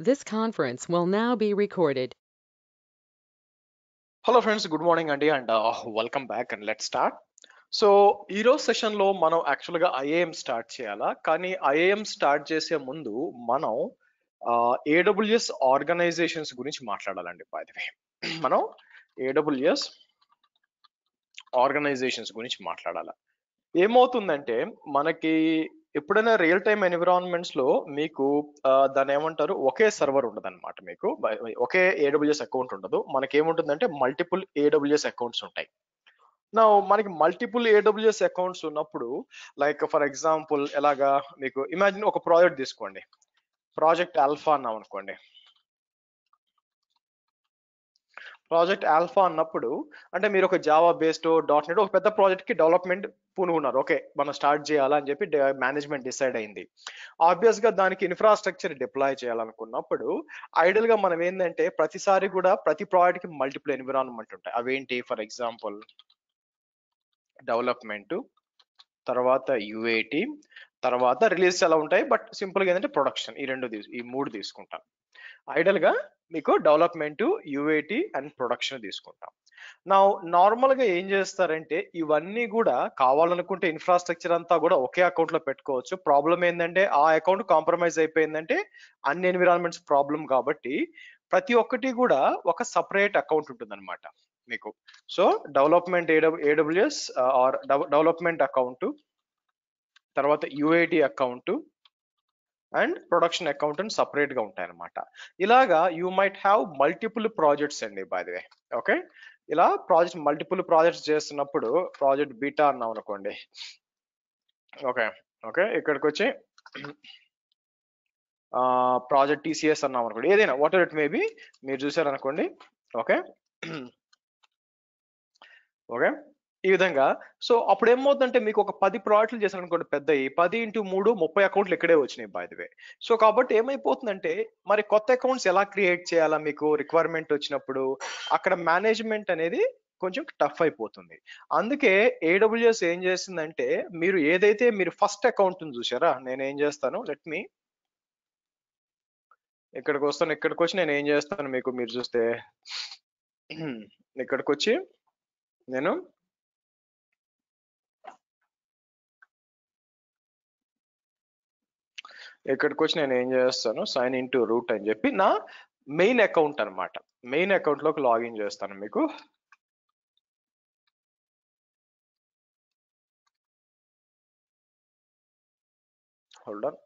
This conference will now be recorded. Hello friends, good morning అండి and welcome back and let start. So ఈరోజు సెషన్లో మనం యాక్చువల్గా IIM start చేయాలా, కానీ ఐఏఎం స్టార్ట్ చేసే ముందు మనం ఏడబ్ల్యూఎస్ ఆర్గనైజేషన్స్ గురించి మాట్లాడాలండి. బై ది వే మనం ఏడబ్ల్యూఎస్ ఆర్గనైజేషన్స్ గురించి మాట్లాడాలి. ఏమవుతుందంటే మనకి ఎప్పుడైనా రియల్ టైమ్ ఎన్విరాన్మెంట్స్ లో మీకు దాన్ని ఏమంటారు, ఒకే సర్వర్ ఉండదు అనమాట. మీకు ఒకే ఏడబ్ల్యూఎస్ అకౌంట్ ఉండదు. మనకి ఏముంటుందంటే మల్టిపుల్ ఏడబ్ల్యూఎస్ అకౌంట్స్ ఉంటాయి. నా మనకి మల్టిపుల్ ఏడబ్ల్యూఎస్ అకౌంట్స్ ఉన్నప్పుడు, లైక్ ఫర్ ఎగ్జాంపుల్ ఎలాగా, మీకు ఇమాజిన్ ఒక ప్రాజెక్ట్ తీసుకోండి. ప్రాజెక్ట్ ఆల్ఫా అన్నాం అనుకోండి. ప్రాజెక్ట్ ఆల్ఫా అన్నప్పుడు అంటే మీరు ఒక జావా బేస్డ్ డాట్ నెట్ ఒక పెద్ద ప్రాజెక్ట్ కి డెవలప్మెంట్ పూనుకున్నారు. ఓకే, మనం స్టార్ట్ చేయాలా అని చెప్పి మేనేజ్మెంట్ డిసైడ్ అయింది. ఆబ్వియస్ గా దానికి ఇన్ఫ్రాస్ట్రక్చర్ డిప్లాయ్ చేయాలనుకున్నప్పుడు ఐడియల్ గా మనం ఏంటంటే ప్రతిసారి కూడా ప్రతి ప్రాజెక్ట్ కి మల్టిపుల్ ఎన్విరాన్మెంట్ ఉంటాయి. అవేంటి, ఫర్ ఎగ్జాంపుల్ డెవలప్మెంట్, తర్వాత యుఏటి, తర్వాత రిలీజ్ ఎలా ఉంటాయి. బట్ సింపుల్ గా ఏంటంటే ప్రొడక్షన్, ఈ మూడు తీసుకుంటాం. ఐడల్ గా మీకు డెవలప్మెంట్, యుఏటి అండ్ ప్రొడక్షన్ తీసుకుంటాం. నా నార్మల్ గా ఏం చేస్తారంటే ఇవన్నీ కూడా కావాలనుకుంటే ఇన్ఫ్రాస్ట్రక్చర్ అంతా కూడా ఒకే అకౌంట్ లో పెట్టుకోవచ్చు. ప్రాబ్లం ఏంటంటే ఆ అకౌంట్ కాంప్రమైజ్ అయిపోయిందంటే అన్ని ఎన్విరాన్మెంట్స్ ప్రాబ్లం కాబట్టి ప్రతి ఒక్కటి కూడా ఒక సపరేట్ అకౌంట్ ఉంటుంది అనమాట మీకు. So development AWS are development account, తర్వాత యుఐటి అకౌంట్ అండ్ ప్రొడక్షన్ అకౌంట్ అని సపరేట్ గా ఉంటాయి అనమాట. ఇలాగా you might have multiple projects అండి. బై ది వే ఓకే, ఇలా మల్టిపుల్ ప్రాజెక్ట్స్ చేస్తున్నప్పుడు ప్రాజెక్ట్ బీటా అన్నాం అనుకోండి. ఓకే ఓకే, ఇక్కడికి వచ్చి ప్రాజెక్ట్ టీసీఎస్ అన్నాం అనుకోండి. ఏదైనా what ever it may be మీరు చూసారనుకోండి. ఓకే ఓకే, ఈ విధంగా. సో అప్పుడు ఏమవుతుందంటే మీకు ఒక 10 ప్రాజెక్టులు చేశారు అనుకోండి, పెద్దవి 10 × 3 30 అకౌంట్లు ఇక్కడే వచ్చినాయి బై ది వే. సో కాబట్టి ఏమైపోతుందంటే మరి కొత్త అకౌంట్స్ ఎలా క్రియేట్ చేయాలా మీకు రిక్వైర్మెంట్ వచ్చినప్పుడు, అక్కడ మేనేజ్మెంట్ అనేది కొంచెం టఫ్ అయిపోతుంది. అందుకే ఏడబ్ల్యూఎస్ ఏం చేసిందంటే మీరు ఏదైతే మీరు ఫస్ట్ అకౌంట్ చూసారా, నేను ఏం చేస్తాను, లెట్ మీ ఇక్కడికి వస్తాను. ఇక్కడికి వచ్చి నేను ఏం చేస్తాను మీకు, మీరు చూస్తే ఇక్కడికి వచ్చి నేను ఏం చేస్తాను, సైన్ ఇన్ టు రూట్ అని చెప్పి నా మెయిన్ అకౌంట్ అనమాట. మెయిన్ అకౌంట్ లోకి లాగిన్ చేస్తాను మీకు. Hold on.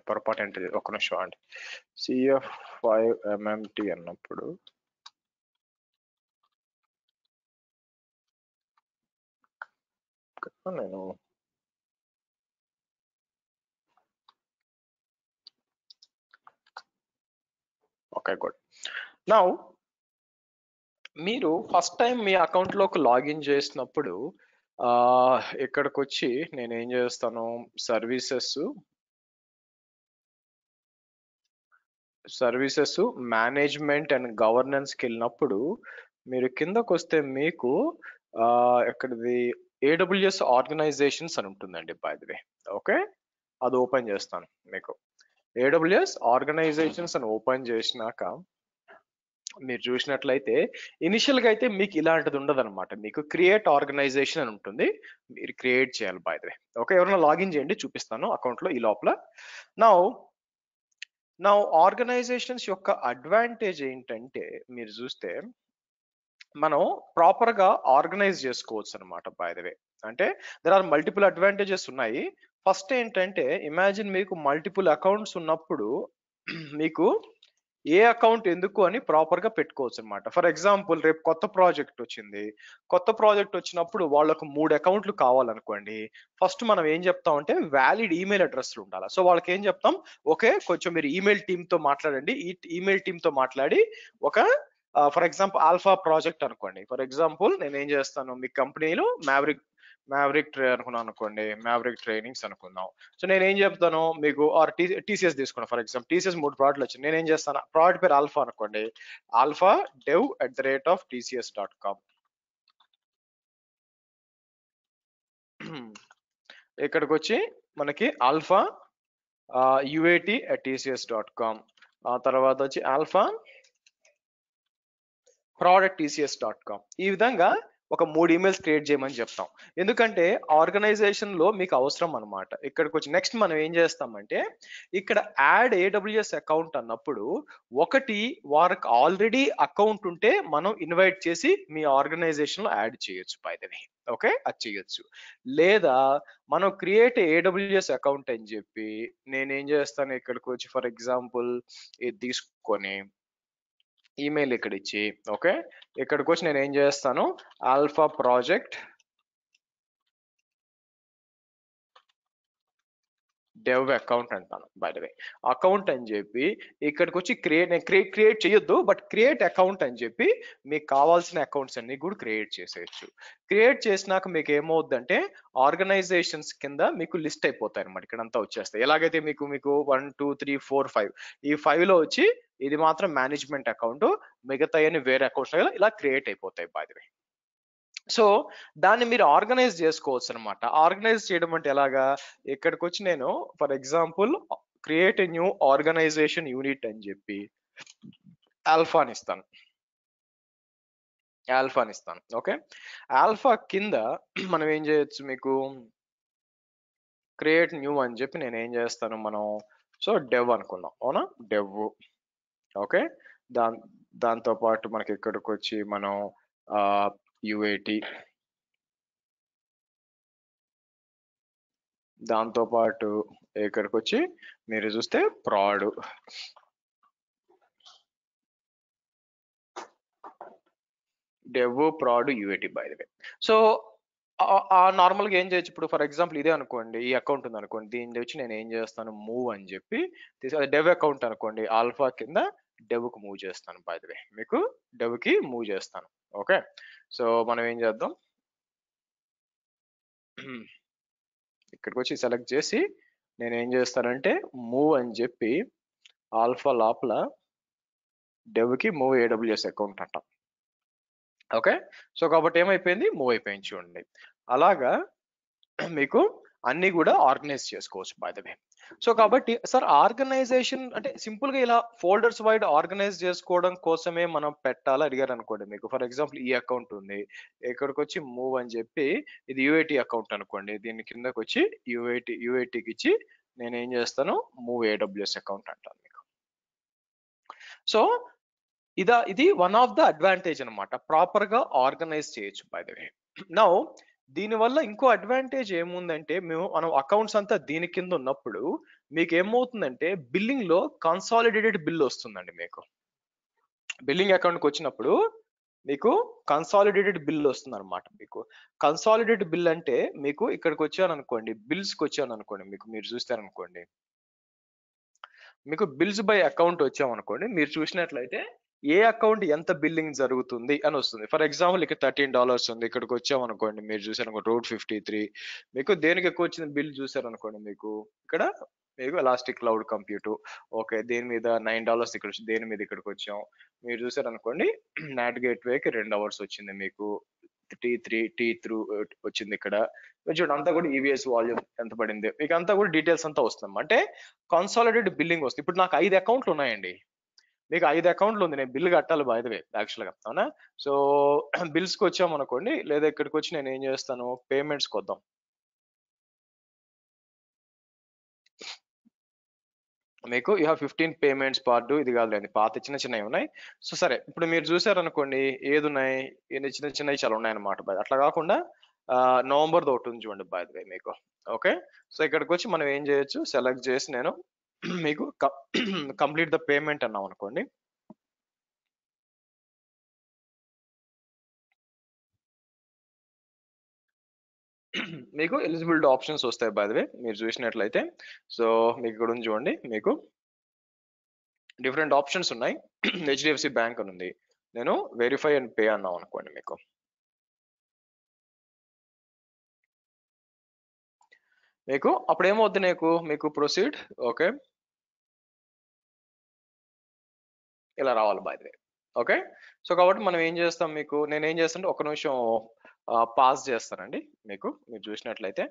పొరపాటు ఏంటిది, ఒక నిమిషం అండి. CF5MMT అన్నప్పుడు నేను ఓకే గుడ్. నౌ మీరు ఫస్ట్ టైం మీ అకౌంట్ లోకి లాగిన్ చేసినప్పుడు ఇక్కడికి వచ్చి నేను ఏం చేస్తాను, సర్వీసెస్ మేనేజ్మెంట్ అండ్ గవర్నెన్స్కి వెళ్ళినప్పుడు మీరు కిందకు వస్తే మీకు ఎక్కడిది ఏడబ్ల్యూఎస్ ఆర్గనైజేషన్స్ అని ఉంటుందండి. బై ది వే ఓకే, అది ఓపెన్ చేస్తాను మీకు. ఏడబ్ల్యూఎస్ ఆర్గనైజేషన్స్ అని ఓపెన్ చేసినాక మీరు చూసినట్లయితే ఇనిషియల్ గా అయితే మీకు ఇలాంటిది ఉండదు అనమాట. మీకు క్రియేట్ ఆర్గనైజేషన్ అని ఉంటుంది, మీరు క్రియేట్ చేయాలి. బై ది వే ఓకే, ఎవరైనా లాగిన్ చేయండి, చూపిస్తాను అకౌంట్ లో ఈ లోపల. నా ఆర్గనైజేషన్స్ యొక్క అడ్వాంటేజ్ ఏంటంటే మీరు చూస్తే మనం ప్రాపర్ గా ఆర్గనైజ్ చేసుకోవచ్చు అనమాట. బై ద వే అంటే దెర్ ఆర్ మల్టిపుల్ అడ్వాంటేజెస్ ఉన్నాయి. ఫస్ట్ ఏంటంటే ఇమాజిన్ మీకు మల్టిపుల్ అకౌంట్స్ ఉన్నప్పుడు మీకు ఏ అకౌంట్ ఎందుకు అని ప్రాపర్ గా పెట్టుకోవచ్చు అనమాట. ఫర్ ఎగ్జాంపుల్ రేపు కొత్త ప్రాజెక్ట్ వచ్చింది. కొత్త ప్రాజెక్ట్ వచ్చినప్పుడు వాళ్ళకు 3 అకౌంట్లు కావాలనుకోండి. ఫస్ట్ మనం ఏం చెప్తామంటే వ్యాలిడ్ ఈమెయిల్ అడ్రస్లు ఉండాలి. సో వాళ్ళకి ఏం చెప్తాం, ఓకే కొంచెం మీరు ఈమెయిల్ టీమ్ తో మాట్లాడండి, ఈ ఈమెయిల్ టీమ్ తో మాట్లాడి ఒక ఫర్ ఎగ్జాంపుల్ ఆల్ఫా ప్రాజెక్ట్ అనుకోండి. ఫర్ ఎగ్జాంపుల్ నేను ఏం చేస్తాను, మీ కంపెనీలో మ్యావరిక్ అనుకున్నాను అనుకోండి, మ్యావరిక్ ట్రైనింగ్స్ అనుకుందాం. సో నేను ఏం చెప్తాను మీకు, ఆర్ టీసీఎస్ తీసుకున్నాను ఫర్ ఎగ్జాంపుల్. టీసీఎస్ 3 ప్రోడక్ట్లు వచ్చింది. నేను ఏం చేస్తాను, ప్రోడక్ట్ పేరు ఆల్ఫా అనుకోండి, ఆల్ఫా dev@tcs.com. ఇక్కడికి వచ్చి మనకి ఆల్ఫా uat@tcs.com, ఆ తర్వాత వచ్చి ఆల్ఫా product@tcs.com. ఈ విధంగా ఒక 3 ఈమెయిల్స్ క్రియేట్ చేయమని చెప్తాం. ఎందుకంటే ఆర్గనైజేషన్ లో మీకు అవసరం అన్నమాట. ఇక్కడికి వచ్చి నెక్స్ట్ మనం ఏం చేస్తామంటే, ఇక్కడ యాడ్ AWS అకౌంట్ అన్నప్పుడు ఒకటి వారికి ఆల్రెడీ అకౌంట్ ఉంటే మనం ఇన్వైట్ చేసి మీ ఆర్గనైజేషన్ లో యాడ్ చేయొచ్చు బై ద వే. ఓకే, అది చేయొచ్చు. లేదా మనం క్రియేట్ AWS అకౌంట్ అని చెప్పి నేనేం చేస్తాను, ఇక్కడికి వచ్చి ఫర్ ఎగ్జాంపుల్ ఇది తీసుకొని ఈమెయిల్ ఇక్కడ ఇచ్చి, ఓకే, ఇక్కడికి వచ్చి నేను ఏం చేస్తాను, ఆల్ఫా ప్రాజెక్ట్ డెవ్ అకౌంట్ అంటాను బై ద వే. అకౌంట్ అని చెప్పి ఇక్కడికి వచ్చి క్రియేట్ చేయొద్దు, బట్ క్రియేట్ అకౌంట్ అని చెప్పి మీకు కావాల్సిన అకౌంట్స్ అన్ని కూడా క్రియేట్ చేసేయచ్చు. క్రియేట్ చేసినాక మీకు ఏమవుద్దంటే ఆర్గనైజేషన్స్ కింద మీకు లిస్ట్ అయిపోతాయి అనమాట. ఇక్కడ అంతా వచ్చేస్తాయి. ఎలాగైతే మీకు 1 2 3 4 5, ఈ 5 లో వచ్చి ఇది మాత్రం మేనేజ్మెంట్ అకౌంట్, మిగతా వేరే అకౌంట్స్ ఇలా క్రియేట్ అయిపోతాయి బై ద వే. సో దాన్ని మీరు ఆర్గనైజ్ చేసుకోవచ్చు అనమాట. ఆర్గనైజ్ చేయడం అంటే ఎలాగా, ఇక్కడికి వచ్చి నేను for example create a new organization unit అని చెప్పి ఆల్ఫాని ఇస్తాను. ఓకే, ఆల్ఫా కింద మనం ఏం చేయొచ్చు, మీకు క్రియేట్ న్యూ అని చెప్పి నేను ఏం చేస్తాను, మనం సో డెవ్ అనుకుందాం, అవునా, డెవ్. ఓకే, దాంతో పాటు మనకి ఇక్కడికి వచ్చి మనం యుఏటి, దాంతో పాటు ఇక్కడికి వచ్చి మీరు చూస్తే proud, dev proud UAT by the way. So normal గా ఏం చేయొచ్చు, ఇప్పుడు ఫర్ ఎగ్జాంపుల్ ఇదే అనుకోండి, ఈ అకౌంట్ ఉంది అనుకోండి, దీని వచ్చి నేను ఏం చేస్తాను, మూవ్ అని చెప్పి అది డెవ్ అకౌంట్ అనుకోండి, ఆల్ఫా కింద డెవ్ కు మూవ్ చేస్తాను బై ద వే, మీకు డెవ్ కి మూవ్ చేస్తాను. ఓకే, సో మనం ఏం చేద్దాం, ఇక్కడికి వచ్చి సెలెక్ట్ చేసి నేను ఏం చేస్తానంటే మూవ్ అని చెప్పి ఆల్ఫా లోపల డెవ్ కి మూవ్ AWS అకౌంట్ అంటాం. ఓకే, సో కాబట్టి ఏమైపోయింది, మూవ్ అయిపోయింది చూడండి. అలాగా మీకు అన్ని కూడా ఆర్గనైజ్ చేసుకోవచ్చు బై ద వే. సో కాబట్టి సార్ ఆర్గనైజేషన్ అంటే సింపుల్ గా ఇలా ఫోల్డర్స్ వైడ్ ఆర్గనైజ్ చేసుకోవడం కోసమే మనం పెట్టాలి అడిగారు అనుకోండి, మీకు ఫర్ ఎగ్జాంపుల్ ఈ అకౌంట్ ఉంది, ఇక్కడికి వచ్చి మూవ్ అని చెప్పి ఇది యుఐటి అకౌంట్ అనుకోండి, దీని కిందకి వచ్చి యుఐటికి ఇచ్చి నేను ఏం చేస్తాను, మూవ్ AWS అకౌంట్ అంటాను మీకు. సో ఇది వన్ ఆఫ్ ద అడ్వాంటేజ్ అనమాట, ప్రాపర్ గా ఆర్గనైజ్ చేయొచ్చు బై ద వే. నౌ దీనివల్ల ఇంకో అడ్వాంటేజ్ ఏముందంటే, మనం అకౌంట్స్ అంతా దీని కింద ఉన్నప్పుడు మీకు ఏమవుతుందంటే బిల్లింగ్ లో కన్సాలిడేటెడ్ బిల్ వస్తుందండి. మీకు బిల్లింగ్ అకౌంట్కి వచ్చినప్పుడు మీకు కన్సాలిడేటెడ్ బిల్ వస్తుంది అనమాట. మీకు కన్సాలిడేటెడ్ బిల్ అంటే మీకు ఇక్కడికి వచ్చాను అనుకోండి, బిల్స్కి వచ్చాను అనుకోండి, మీరు చూస్తారనుకోండి, మీకు బిల్స్ బై అకౌంట్ వచ్చామనుకోండి, మీరు చూసినట్లయితే ఏ అకౌంట్ ఎంత బిల్లింగ్ జరుగుతుంది అని వస్తుంది. ఫర్ ఎగ్జాంపుల్ ఇక్కడ $13 ఉంది, ఇక్కడికి వచ్చామనుకోండి, మీరు చూసారు రోడ్ 53, మీకు దేనికి ఎక్కువ వచ్చిన బిల్ చూసారనుకోండి, మీకు ఇక్కడ మీకు ఎలాస్టిక్ క్లౌడ్ కంప్యూట్, ఓకే, దేని మీద $9 ఇక్కడ వచ్చి, దేని మీద ఇక్కడికి వచ్చాం, మీరు చూసారనుకోండి నాట్ గేట్వేకి 2 hours వచ్చింది, మీకు T3 వచ్చింది ఇక్కడ చూడండి, అంతా కూడా ఈవీఎస్ వాల్యూమ్ ఎంత పడింది, మీకు అంతా కూడా డీటెయిల్స్ అంతా వస్తుంది. అంటే కన్సాలిడేటెడ్ బిల్లింగ్ వస్తుంది. ఇప్పుడు నాకు 5 అకౌంట్లు ఉన్నాయండి, మీకు 5 అకౌంట్లు ఉంది, నేను బిల్ కట్టాలి బై ద వే యాక్చువల్ గా, అవునా. సో బిల్స్ కి వచ్చాం అనుకోండి, లేదా ఇక్కడికి వచ్చి నేను ఏం చేస్తాను, పేమెంట్స్ కి వద్దాం. మీకు 15 పేమెంట్స్ పార్ట్, ఇది కాదులేండి, పాత చిన్న చిన్నవి ఉన్నాయి. సో సరే, ఇప్పుడు మీరు చూసారనుకోండి, ఏది ఉన్నాయి, చిన్న చిన్నవి చాలా ఉన్నాయి అనమాట. అట్లా కాకుండా నవంబర్ ఒకటి ఉంది చూడండి బై ద వే మీకు. ఓకే, సో ఇక్కడికి వచ్చి మనం ఏం చేయొచ్చు, సెలెక్ట్ చేసి నేను మీకు కంప్లీట్ ద పేమెంట్ అన్నాం అనుకోండి, మీకు ఎలిజిబిలిటీ ఆప్షన్స్ వస్తాయి బై ద వే మీరు చూసినట్లయితే. సో మీకు ఇక్కడ ఉంది చూడండి, మీకు డిఫరెంట్ ఆప్షన్స్ ఉన్నాయి. హెచ్డిఎఫ్సి బ్యాంక్ అని ఉంది, నేను వెరిఫై అండ్ పే అన్నాం అనుకోండి మీకు అప్పుడు ఏమవుద్ది మీకు ప్రొసీడ్ ఓకే ఇలా రావాలి by the way okay. So కాబట్టి మనం ఏం చేస్తాం నేను ఏం చేస్తానంటే ఒక నిమిషం పాస్ చేస్తానండి మీరు చూసినట్లయితే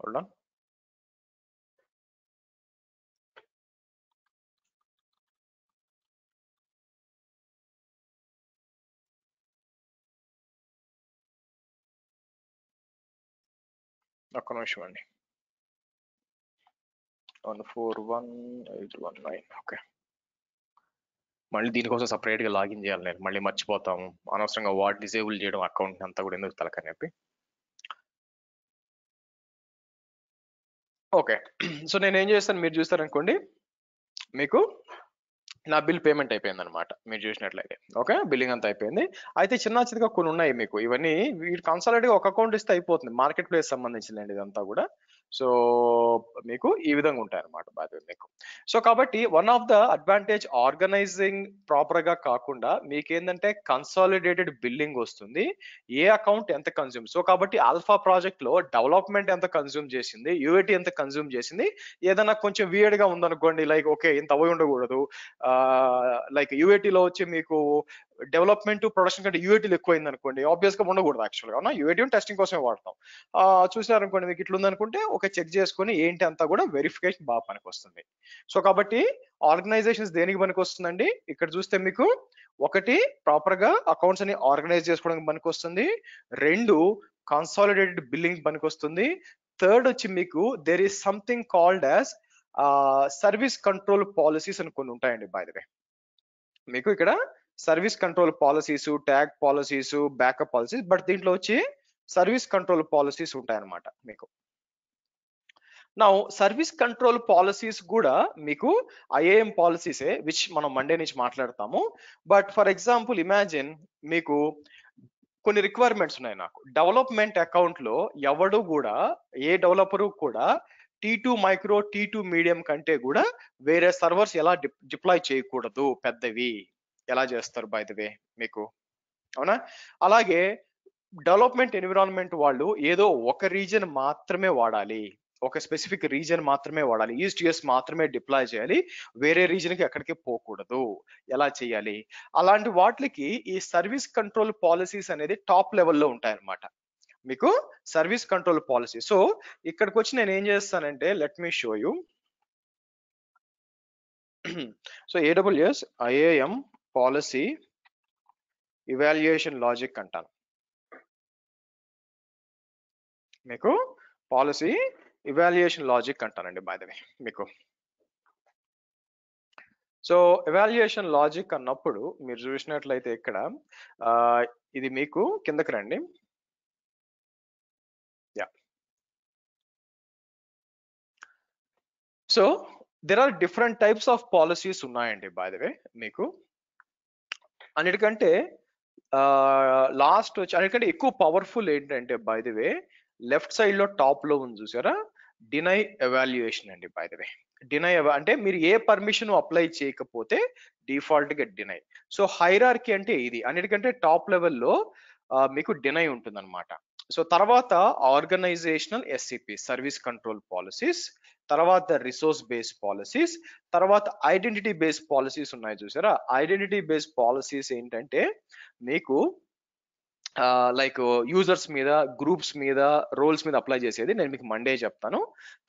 హోల్డ్ ఆన్. ఒక్క నిమిషం అండి. 141819 ఓకే. మళ్ళీ దీనికోసం సపరేట్ గా లాగిన్ చేయాలి నేను, మళ్ళీ మర్చిపోతాము అనవసరంగా వాట్ డిసేబుల్ చేయడం అకౌంట్ అంతా కూడా ఎందుకు తలకని చెప్పి. ఓకే సో నేను ఏం చేస్తాను మీరు చూస్తారనుకోండి మీకు నా బిల్ పేమెంట్ అయిపోయింది అనమాట మీరు చూసినట్లయితే. ఓకే బిల్లింగ్ అంతా అయిపోయింది. అయితే చిన్నగా కొన్ని ఉన్నాయి ఇవన్నీ వీటి కన్సాలిడేట్ గా ఒక అకౌంట్ ఇస్తే అయిపోతుంది, మార్కెట్ ప్లేస్ సంబంధించిందండి ఇదంతా కూడా. సో మీకు ఈ విధంగా ఉంటాయి అనమాట బాధ్యత మీకు. సో కాబట్టి one of the advantage organizing proper గా కాకుండా మీకేంటంటే కన్సాలిడేటెడ్ బిల్లింగ్ వస్తుంది, ఏ అకౌంట్ ఎంత కన్జ్యూమ్. సో కాబట్టి ఆల్ఫా ప్రాజెక్ట్ లో డెవలప్మెంట్ ఎంత కన్జ్యూమ్ చేసింది, యూఏటీ ఎంత కన్జ్యూమ్ చేసింది, ఏదైనా కొంచెం వియర్డ్ గా ఉందనుకోండి లైక్ ఓకే ఇంత అవి ఉండకూడదు, లైక్ యూఏటీలో వచ్చి మీకు డెవలప్మెంట్ ప్రొడక్షన్ కంటే యూఏటీలు ఎక్కువైంది అనుకోండి, ఆబ్వియస్ గా ఉండకూడదు యాక్చువల్గా. అవునా యూఏటీ టెస్టింగ్ కోసమే వాడతాం. చూసారనుకోండి మీకు ఇట్లా ఉందనుకుంటే ఒక చెక్ చేసుకొని ఏంటి అంతా కూడా వెరిఫికేషన్ బాగా పనికి వస్తుంది. సో కాబట్టి ఆర్గనైజేషన్స్ దేనికి పనికి వస్తుందండి, ఇక్కడ చూస్తే మీకు ఒకటి ప్రాపర్ గా అకౌంట్స్ అని ఆర్గనైజ్ చేసుకోవడానికి పనికి వస్తుంది, రెండు కన్సాలిడేటెడ్ బిల్లింగ్ పనికి వస్తుంది, థర్డ్ వచ్చి మీకు there is something called as service control policies అని కొన్ని ఉంటాయండి బై ద వే. మీకు ఇక్కడ service control policies, tag policies, backup policies, but దీంట్లో వచ్చి సర్వీస్ కంట్రోల్ పాలసీస్ ఉంటాయన్నమాట మీకు. నా సర్వీస్ కంట్రోల్ పాలసీస్ కూడా మీకు ఐఏఎం పాలసీసే విచ్ మనం మండే నుంచి మాట్లాడతాము. బట్ ఫర్ ఎగ్జాంపుల్ ఇమాజిన్ మీకు కొన్ని రిక్వైర్మెంట్స్ ఉన్నాయి. నాకు డెవలప్మెంట్ అకౌంట్ లో ఎవడు కూడా ఏ డెవలపరు కూడా T2 మైక్రో T2 మీడియం కంటే కూడా వేరే సర్వర్స్ ఎలా డిప్లాయ్ చేయకూడదు, పెద్దవి ఎలా చేస్తారు బై ద వే మీకు. అవునా అలాగే డెవలప్మెంట్ ఎన్విరాన్మెంట్ వాళ్ళు ఏదో ఒక రీజన్ మాత్రమే వాడాలి, ఒక స్పెసిఫిక్ రీజన్ మాత్రమే వాడాలి, ఈస్ట్ యూఎస్ మాత్రమే డిప్లాయ్ చేయాలి, వేరే రీజన్ కి ఎక్కడికి పోకూడదు, ఎలా చేయాలి. అలాంటి వాటికి ఈ సర్వీస్ కంట్రోల్ పాలసీస్ అనేది టాప్ లెవెల్లో ఉంటాయన్నమాట మీకు సర్వీస్ కంట్రోల్ పాలసీ. సో ఇక్కడికి వచ్చి నేను ఏం చేస్తానంటే let me show you. So AWS IAM policy evaluation logic అంటాను మీకు, పాలసీ ఇవాల్యుయేషన్ లాజిక్ అంటానండి బై ద వే మీకు. సో ఎవాల్యుయేషన్ లాజిక్ అన్నప్పుడు మీరు చూసినట్లయితే ఇక్కడ ఇది మీకు కిందకి రండి. Yeah so there are different types of policies ఉన్నాయండి బై ద వే మీకు. అన్నిటికంటే లాస్ట్ వచ్చి అన్నిటికంటే ఎక్కువ పవర్ఫుల్ ఏంటంటే by the way left side లో టాప్ లో ఉంది చూసారా, డినై ఎవాల్యుయేషన్ అండి బై ది వే. డినై అంటే మీరు ఏ పర్మిషన్ అప్లై చేయకపోతే డిఫాల్ట్ గా డినై. సో హైరార్కీ అంటే ఇది, అన్నిటికంటే టాప్ లెవెల్లో మీకు డినై ఉంటుంది అనమాట. సో తర్వాత organizational SCP service control policies, తర్వాత రిసోర్స్ బేస్డ్ పాలసీస్, తర్వాత ఐడెంటిటీ బేస్డ్ పాలసీస్ ఉన్నాయి చూసారా. ఐడెంటిటీ బేస్డ్ పాలసీస్ ఏంటంటే మీకు లైక్ యూజర్స్ మీద, గ్రూప్స్ మీద, రోల్స్ మీద అప్లై చేసేది, నేను మీకు మండే చెప్తాను.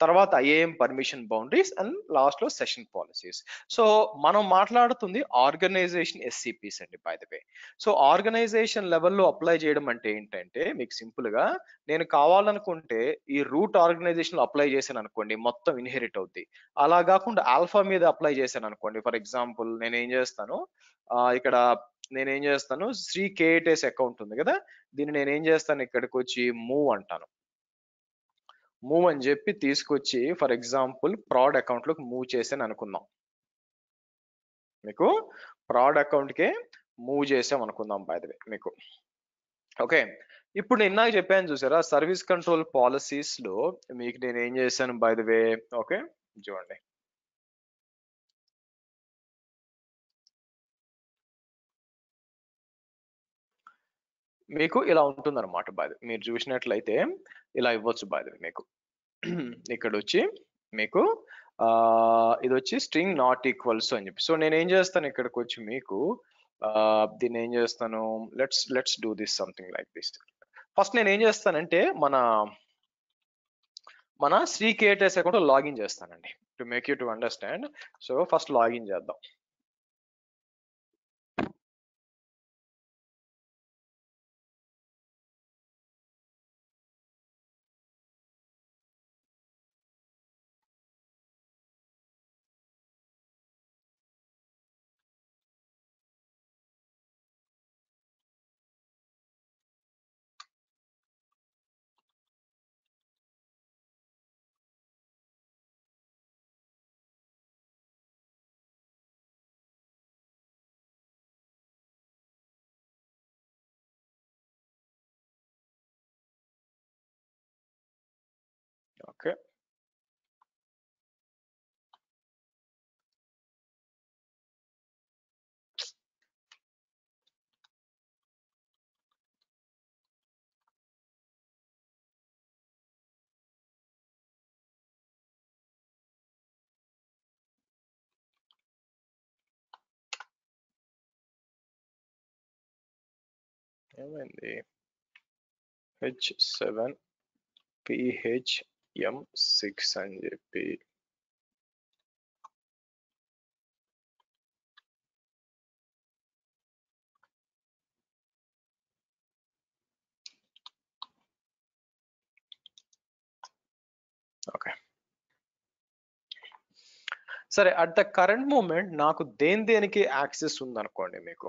తర్వాత IAM permission boundaries and last లో సెషన్ పాలసీస్. సో మనం మాట్లాడుతుంది ఆర్గనైజేషన్ SCPs అండి by the way. So organization లెవెల్లో అప్లై చేయడం అంటే ఏంటంటే మీకు సింపుల్ గా నేను కావాలనుకుంటే ఈ రూట్ ఆర్గనైజేషన్ లో అప్లై చేశాను అనుకోండి మొత్తం ఇన్హెరిట్ అవుద్ది. అలా కాకుండా ఆల్ఫా మీద అప్లై చేశాను అనుకోండి, ఫర్ ఎగ్జాంపుల్ నేను ఏం చేస్తాను ఇక్కడ నేనేం చేస్తాను శ్రీ కేటెస్ అకౌంట్ ఉంది కదా, దీన్ని నేను ఏం చేస్తాను ఇక్కడికి వచ్చి మూవ్ అంటాను. మూవ్ అని చెప్పి తీసుకొచ్చి ఫర్ ఎగ్జాంపుల్ ప్రాడ్ అకౌంట్ లోకి మూవ్ చేసాను అనుకుందాం. మీకు ప్రాడ్ అకౌంట్ కే మూవ్ చేసాం అనుకుందాం బై ద వే మీకు. ఓకే ఇప్పుడు నేను ఇందాక చెప్పాను చూసారా, సర్వీస్ కంట్రోల్ పాలసీస్ లో మీకు నేను ఏం చేశాను బై ద వే. ఓకే, చూడండి. మీకు ఇలా ఉంటుంది అనమాట. మీరు చూసినట్లయితే ఇలా ఇవ్వచ్చు మీకు. ఇక్కడ వచ్చి మీకు ఇది వచ్చి స్ట్రింగ్ నాట్ ఈక్వల్స్ అని చెప్పి. సో నేను ఏం చేస్తాను ఇక్కడికి వచ్చి మీకు దీన్ని ఏం చేస్తాను, let's do this something like this. First నేను ఏం చేస్తానంటే మన శ్రీ కేటెస్ అకౌంట్ లాగిన్ చేస్తానండి, to make you to understand. So first login చేద్దాం. ఓకే, ఏమైంది H7 PHM6 అని చెప్పి. ఓకే, సరే. అట్ ద కరెంట్ మూమెంట్ నాకు దేనికి యాక్సెస్ ఉంది అనుకోండి. మీకు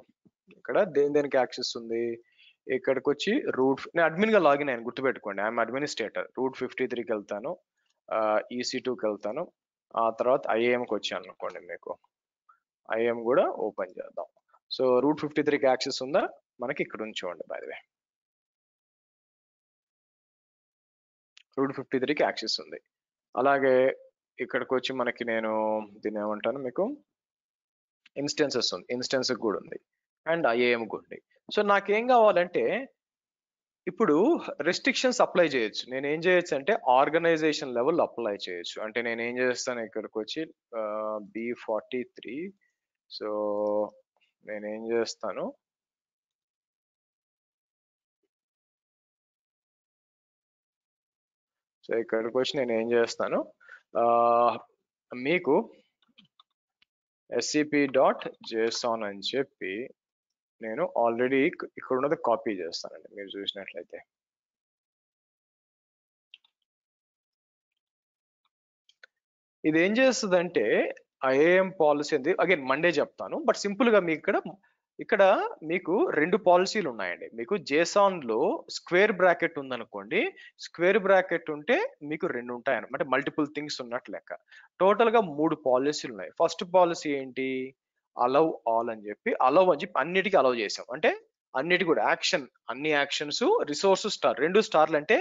ఇక్కడ దేనికి యాక్సెస్ ఉంది, ఇక్కడికి వచ్చి నేను అడ్మిన్ గా లాగిన్ అయ్యాను, గుర్తుపెట్టుకోండి. I'm administrator. రూట్ 53కి వెళ్తాను, EC2కి వెళ్తాను, ఆ తర్వాత IAMకి వచ్చాను అనుకోండి. మీకు IAM కూడా ఓపెన్ చేద్దాం. సో రూట్ 53కి యాక్సెస్ ఉందా మనకి, ఇక్కడ ఉంచోండి. బై ద వే రూట్ 53కి యాక్సెస్ ఉంది. అలాగే ఇక్కడికి వచ్చి మనకి నేను దీన్ని ఏమంటాను, మీకు ఇన్స్టెన్సెస్ ఉంది, ఇన్స్టెన్స్ కూడా ఉంది, అండ్ IAM కూడా ఉంది. సో నాకేం కావాలంటే ఇప్పుడు రెస్ట్రిక్షన్స్ అప్లై చేయొచ్చు. నేను ఏం చేయొచ్చు అంటే ఆర్గనైజేషన్ లెవెల్ అప్లై చేయొచ్చు. అంటే నేను ఏం చేస్తాను ఇక్కడికి వచ్చి B43. సో నేనేం చేస్తాను, సో ఇక్కడికి వచ్చి నేను ఏం చేస్తాను, మీకు scp.json అని చెప్పి నేను ఆల్రెడీ ఇక్కడ ఉన్నది కాపీ చేస్తానండి. మీరు చూసినట్లయితే ఇది ఏం చేస్తుందంటే IAM పాలసీ ఉంది. అగైన్ మండే చెప్తాను, బట్ సింపుల్ గా మీకు ఇక్కడ మీకు 2 పాలసీలు ఉన్నాయండి. మీకు JSON లో స్క్వేర్ బ్రాకెట్ ఉందనుకోండి, స్క్వేర్ బ్రాకెట్ ఉంటే మీకు 2 ఉంటాయి అంటే మల్టిపుల్ థింగ్స్ ఉన్నట్టు లెక్క. టోటల్ గా 3 పాలసీలు ఉన్నాయి. ఫస్ట్ పాలసీ ఏంటి, అలౌ ఆల్ అని చెప్పి. అలౌ అని చెప్పి అన్నిటికీ అలౌ చేసాం, అంటే అన్నిటి కూడా అన్ని యాక్షన్స్ రిసోర్సెస్ స్టార్ 2 స్టార్లు అంటే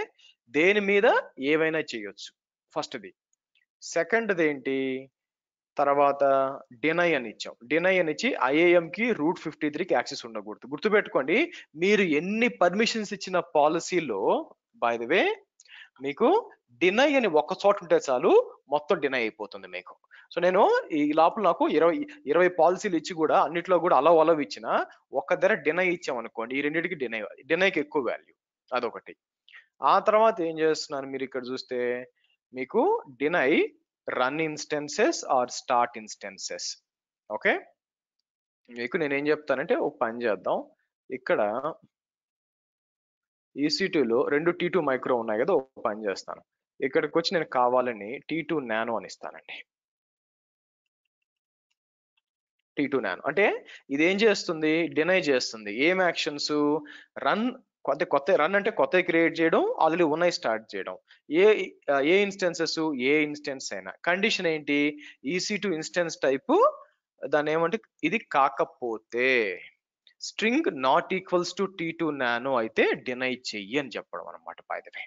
దేని మీద ఏవైనా చేయొచ్చు ఫస్ట్ది. సెకండ్ది ఏంటి, తర్వాత డినై అని ఇచ్చాం. డినై అని ఇచ్చి IAM కి రూట్ 53కి యాక్సెస్ ఉండకూడదు. గుర్తుపెట్టుకోండి, మీరు ఎన్ని పర్మిషన్స్ ఇచ్చిన పాలసీలో బై ద వే మీకు డినై అని ఒక్క చోట ఉంటే చాలు, మొత్తం డినై అయిపోతుంది మీకు. సో నేను ఈ లోపల నాకు 20 పాలసీలు ఇచ్చి కూడా అన్నిట్లో కూడా అలవ్ ఇచ్చిన ఒక్క దగ్గర డినై ఇచ్చాం అనుకోండి, ఈ రెండింటికి డినైకి ఎక్కువ వాల్యూ. అదొకటి. ఆ తర్వాత ఏం చేస్తున్నాను మీరు ఇక్కడ చూస్తే, మీకు deny run instances or start instances. Okay, మీకు నేనేం చెప్తానంటే ఒక పని చేద్దాం. ఇక్కడ EC2లో 2 T2 మైక్రో ఉన్నాయి కదా, ఒక పని చేస్తాను. ఇక్కడికి వచ్చి నేను కావాలని T2 నానో అని ఇస్తానండి. T2 నానో అంటే ఇది ఏం చేస్తుంది, డినై చేస్తుంది. ఏం యాక్షన్స్, రన్ కొత్త రన్ అంటే కొత్తవి క్రియేట్ చేయడం, ఆల్రెడీ ఉన్నాయి స్టార్ట్ చేయడం. ఏ ఇన్స్టెన్సెస్, ఏ ఇన్స్టెన్స్ అయినా. కండిషన్ ఏంటి, EC2 ఇన్స్టెన్స్ టైప్ దాన్ని ఏమంటే ఇది కాకపోతే. String not equals to T2 nano అయితే డినై చెయ్యి అని చెప్పడం అనమాట బై ద వే.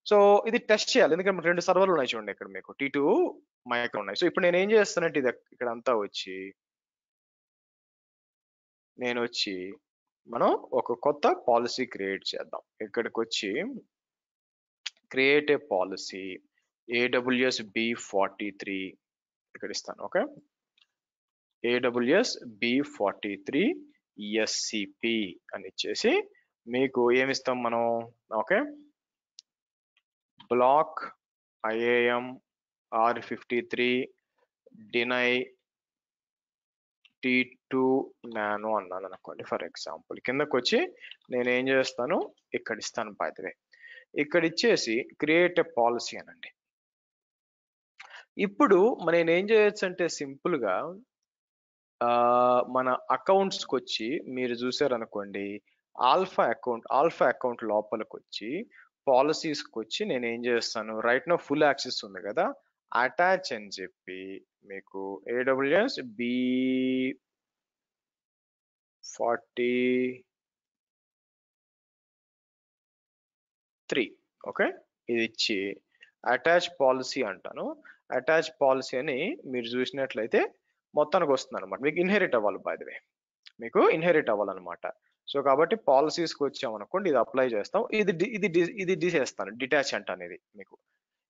సో ఇది టెస్ట్ చేయాలి, ఎందుకంటే 2 సర్వర్లు ఉన్నాయి చూడండి ఇక్కడ మీకు T2 మైక్రో ఉన్నాయి. సో ఇప్పుడు నేను ఏం చేస్తానంటే ఇది ఇక్కడ అంతా వచ్చి మనం ఒక కొత్త పాలసీ క్రియేట్ చేద్దాం. ఇక్కడికి వచ్చి create a policy AWS B43 ఇక్కడ ఇస్తాను. ఓకే, AWS B43 SCP అని ఇచ్చేసి మీకు ఏమిస్తాం మనం, okay, block IAM R53 deny T2 nano అన్నాను అనుకోండి ఫర్ ఎగ్జాంపుల్. కిందకు వచ్చి నేను ఏం చేస్తాను, ఇక్కడ ఇస్తాను బై ద వే. ఇక్కడ ఇచ్చేసి క్రియేట్ ఎ పాలసీ అనండి. ఇప్పుడు నేను ఏం చేయొచ్చు అంటే సింపుల్ గా మన అకౌంట్స్కి వచ్చి మీరు చూసారనుకోండి, ఆల్ఫా అకౌంట్ లోపలికి వచ్చి పాలసీస్కి వచ్చి నేను ఏం చేస్తాను, రైట్ నో ఫుల్ యాక్సెస్ ఉంది కదా, అటాచ్ అని చెప్పి మీకు AWS B43 ఓకే ఇది ఇచ్చి అటాచ్ పాలసీ అంటాను. అటాచ్ పాలసీ అని మీరు చూసినట్లయితే మొత్తానికి వస్తుంది అనమాట. మీకు ఇన్హెరిట్ అవ్వాలి బై ద వే, మీకు ఇన్హెరిట్ అవ్వాలన్నమాట. సో కాబట్టి పాలసీస్కి వచ్చామనుకోండి, ఇది అప్లై చేస్తాం, ఇది చేస్తాను డిటాచ్ అంటాను ఇది మీకు,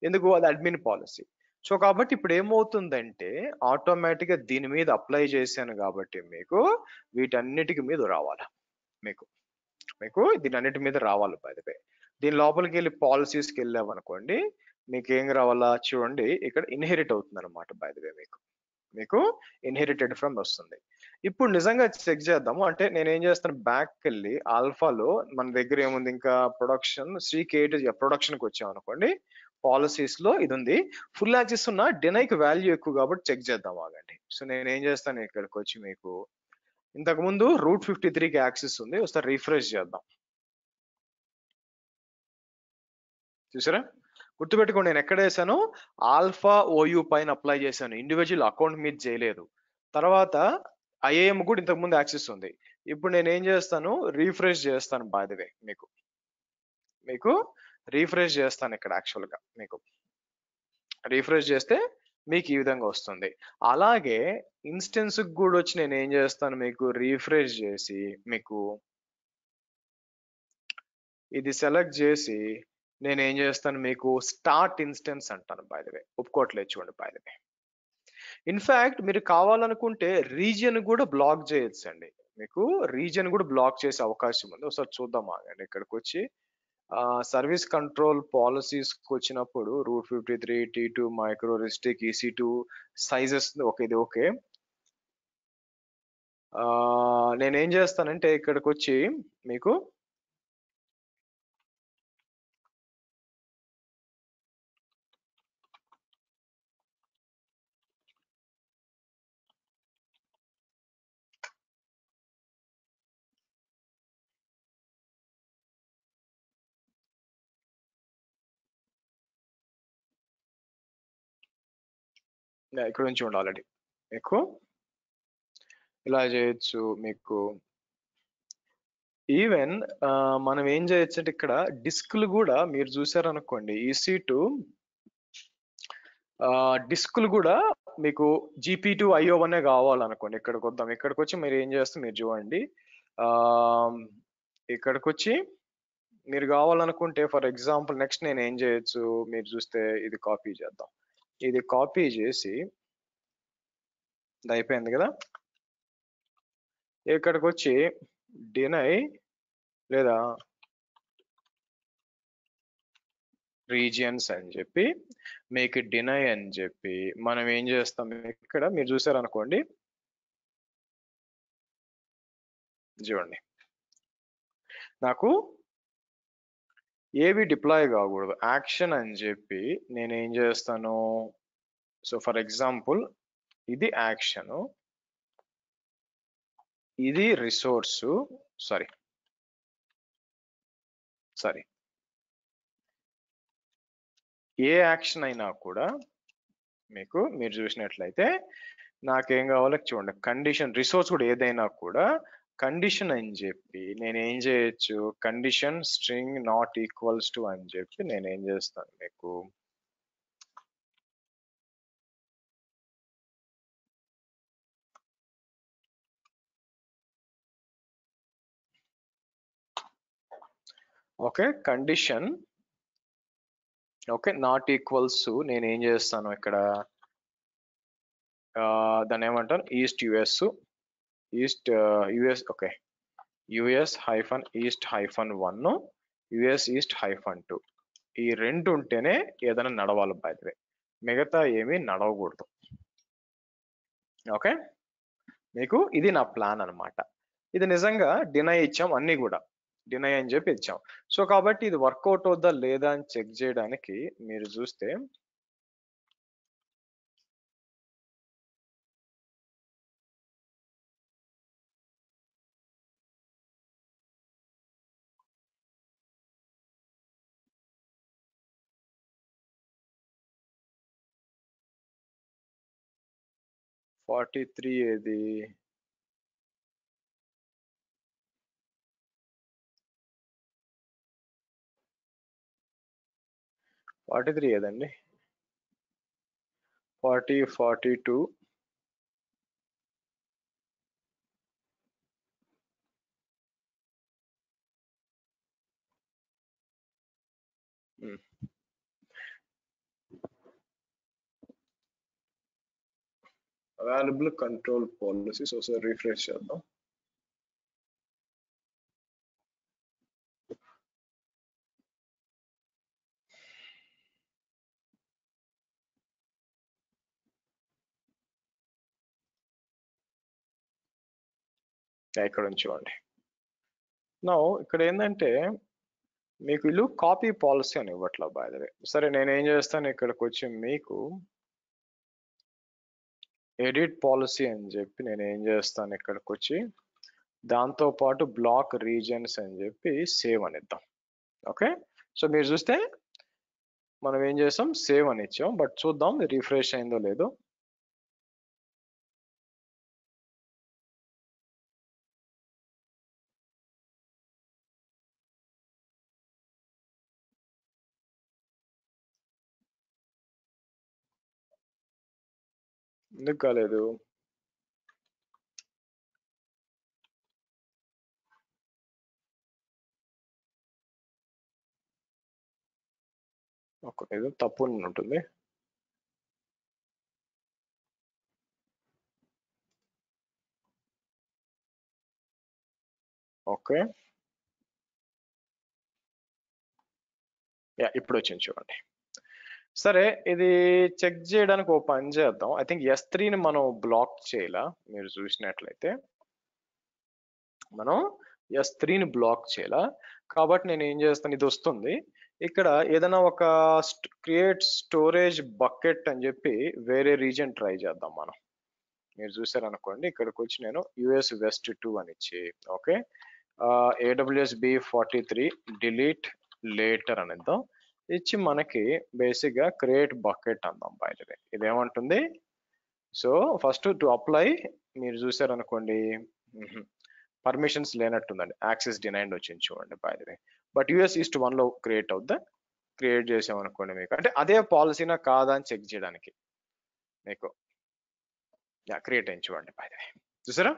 ఎందుకు అది అడ్మిన్ పాలసీ. సో కాబట్టి ఇప్పుడు ఏమవుతుందంటే ఆటోమేటిక్గా దీని మీద అప్లై చేశాను కాబట్టి మీకు వీటన్నిటికి మీద రావాలి, మీకు దీని అన్నిటి మీద రావాలి బై ద వే. దీని లోపలికి వెళ్ళి పాలసీస్కి వెళ్ళామనుకోండి, మీకు ఏం రావాలా చూడండి, ఇక్కడ ఇన్హెరిట్ అవుతుంది అనమాట బై ద వే, మీకు ఇన్హెరిటెడ్ ఫ్రమ్ వస్తుంది. ఇప్పుడు నిజంగా చెక్ చేద్దాము అంటే నేను ఏం చేస్తాను, బ్యాక్ వెళ్ళి ఆల్ఫాలో మన దగ్గర ఏముంది, ఇంకా ప్రొడక్షన్ ప్రొడక్షన్కి వచ్చాం అనుకోండి, పాలసీస్ లో ఇది ఉంది, ఫుల్ యాక్సెస్ ఉన్న డినైకి వాల్యూ ఎక్కువ కాబట్టి చెక్ చేద్దాం ఆగండి. సో నేను ఏం చేస్తాను, ఇక్కడికి వచ్చి మీకు ఇంతకు ముందు రూట్ 53కి యాక్సెస్ ఉంది, ఒకసారి రిఫ్రెష్ చేద్దాం. చూసారా, గుర్తుపెట్టుకోండి నేను ఎక్కడ వేసాను, ఆల్ఫా OU పైన అప్లై చేశాను, ఇండివిజువల్ అకౌంట్ మీద చేయలేదు. తర్వాత IAM కూడా ఇంతకు ముందు యాక్సెస్ ఉంది. ఇప్పుడు నేను ఏం చేస్తాను, రీఫ్రెష్ చేస్తాను బై ద వే, మీకు రీఫ్రెష్ చేస్తాను ఇక్కడ యాక్చువల్ గా, మీకు రీఫ్రెష్ చేస్తే మీకు ఈ విధంగా వస్తుంది. అలాగే ఇన్స్టెన్స్ కూడా వచ్చి నేను ఏం చేస్తాను, మీకు రీఫ్రెష్ చేసి మీకు ఇది సెలెక్ట్ చేసి నేను ఏం చేస్తాను, మీకు స్టార్ట్ ఇన్స్టెన్స్ అంటాను బై ద వే. ఒప్పుకోవట్లేదు చూడండి బై ద వే. ఇన్ఫాక్ట్ మీరు కావాలనుకుంటే రీజియన్ కూడా బ్లాక్ చేయొచ్చు అండి, మీకు రీజియన్ కూడా బ్లాక్ చేసే అవకాశం ఉంది. ఒకసారి చూద్దాం ఆగండి. ఇక్కడికి వచ్చి సర్వీస్ కంట్రోల్ పాలసీస్ వచ్చినప్పుడు root 53 T2 micro restrict EC2 sizes okay, ఇది ఓకే. నేనేం చేస్తానంటే ఇక్కడికి వచ్చి మీకు ఇక్కడ నుంచి ఉండాలి, ఆల్రెడీ మీకు ఇలా చేయొచ్చు. మీకు ఈవెన్ మనం ఏం చేయొచ్చు అంటే ఇక్కడ డిస్క్లు కూడా మీరు చూసారనుకోండి, EC2 డిస్క్లు కూడా మీకు GP2 IO1 కావాలనుకోండి, ఇక్కడికి వద్దాం. ఇక్కడికి వచ్చి మీరు ఏం చేస్తే మీరు చూడండి, ఇక్కడికి వచ్చి మీరు కావాలనుకుంటే ఫర్ ఎగ్జాంపుల్ నెక్స్ట్ నేను ఏం చేయొచ్చు, మీరు చూస్తే ఇది కాపీ చేద్దాం. ఇది కాపీ చేసి ఇది అయిపోయింది కదా, ఇక్కడికి వచ్చి డినై లేదా రీజియన్స్ అని చెప్పి మీకు డినై అని చెప్పి మనం ఏం చేస్తాం, ఇక్కడ మీరు చూసారనుకోండి, చూడండి నాకు ఏవి డిప్లాయ్ కాకూడదు, యాక్షన్ అని చెప్పి నేను ఏం చేస్తాను. సో ఫర్ ఎగ్జాంపుల్ ఇది యాక్షన్, ఇది రిసోర్సు, సారీ ఏ యాక్షన్ అయినా కూడా మీరు చూసినట్లయితే నాకేం కావాలో చూడండి, కండిషన్ రిసోర్స్ కూడా ఏదైనా కూడా కండిషన్ అని చెప్పి నేనేం చేయొచ్చు, condition string not equals to అని చెప్పి నేనేం చేస్తాను మీకు, okay condition okay not equals నేనేం చేస్తాను ఇక్కడ, దాన్ని ఏమంటాను east US, east US, okay US hyphen east hyphen 1, US east hyphen 2, ఈ రెండు ఉంటేనే ఏదైనా నడవాలి బై ది వే, మిగతా ఏమీ నడవకూడదు. ఓకే మీకు ఇది నా ప్లాన్ అన్నమాట. ఇది నిజంగా డినై ఇచ్చాం, అన్ని కూడా డినై అని చెప్పి ఇచ్చాం. సో కాబట్టి ఇది వర్కౌట్ అవుద్దా లేదా అని చెక్ చేయడానికి మీరు చూస్తే ఫార్టీ త్రీ ఏది, ఫార్టీ త్రీ ఏదండి, 42, అవైలబుల్ కంట్రోల్ పాలసీస్ ఒకసారి రిఫ్రెష్ చేద్దాం. ఇక్కడ ఉంచుకోండి. నా ఇక్కడ ఏంటంటే మీకు వీళ్ళు కాపీ పాలసీ అని ఇవ్వట్లా బై ద వే. సరే నేనేం చేస్తాను, ఇక్కడికి వచ్చి మీకు ఎడిట్ పాలసీ అని చెప్పి నేను ఏం చేస్తాను, ఇక్కడికి వచ్చి దాంతో పాటు బ్లాక్ రీజన్స్ అని చెప్పి సేవ్ అని ఇద్దాం. ఓకే సో మీరు చూస్తే మనం ఏం చేస్తాం, సేవ్ అని ఇచ్చాం, బట్ చూద్దాం రిఫ్రెష్ అయిందో లేదో. ఎందుకు కాలేదు, ఏదో తప్పు ఉంటుంది. ఓకే యా ఇప్పుడు వచ్చింది చూడండి. సరే ఇది చెక్ చేయడానికి ఓ పని చేద్దాం. ఐ థింక్ S3ని మనం బ్లాక్ చేయాల, మీరు చూసినట్లయితే మనం S3ని బ్లాక్ చేయాల. కాబట్టి నేను ఏం చేస్తాను, ఇది వస్తుంది ఇక్కడ ఏదైనా ఒక క్రియేట్ స్టోరేజ్ బకెట్ అని చెప్పి వేరే రీజన్ ట్రై చేద్దాం మనం. మీరు చూసారనుకోండి ఇక్కడికి వచ్చి నేను యుఎస్ వెస్ట్ 2 అని ఇచ్చి okay AWS B43 delete later అని ఇద్దాం, ఇచ్చి మనకి బేసిక్ గా క్రియేట్ బకెట్ అందాం బై ది వే. ఇదేమంటుంది, సో ఫస్ట్ టు అప్లై మీరు చూసారనుకోండి పర్మిషన్స్ లేనట్టుందండి, యాక్సెస్ డినైడ్ వచ్చింది చూడండి by the way. But US east 1లో క్రియేట్ అవుద్దా, క్రియేట్ చేసామనుకోండి మీకు అంటే అదే పాలసీనా కాదా అని చెక్ చేయడానికి మీకు క్రియేట్ అయింది చూడండి బై ది వే. చూసారా,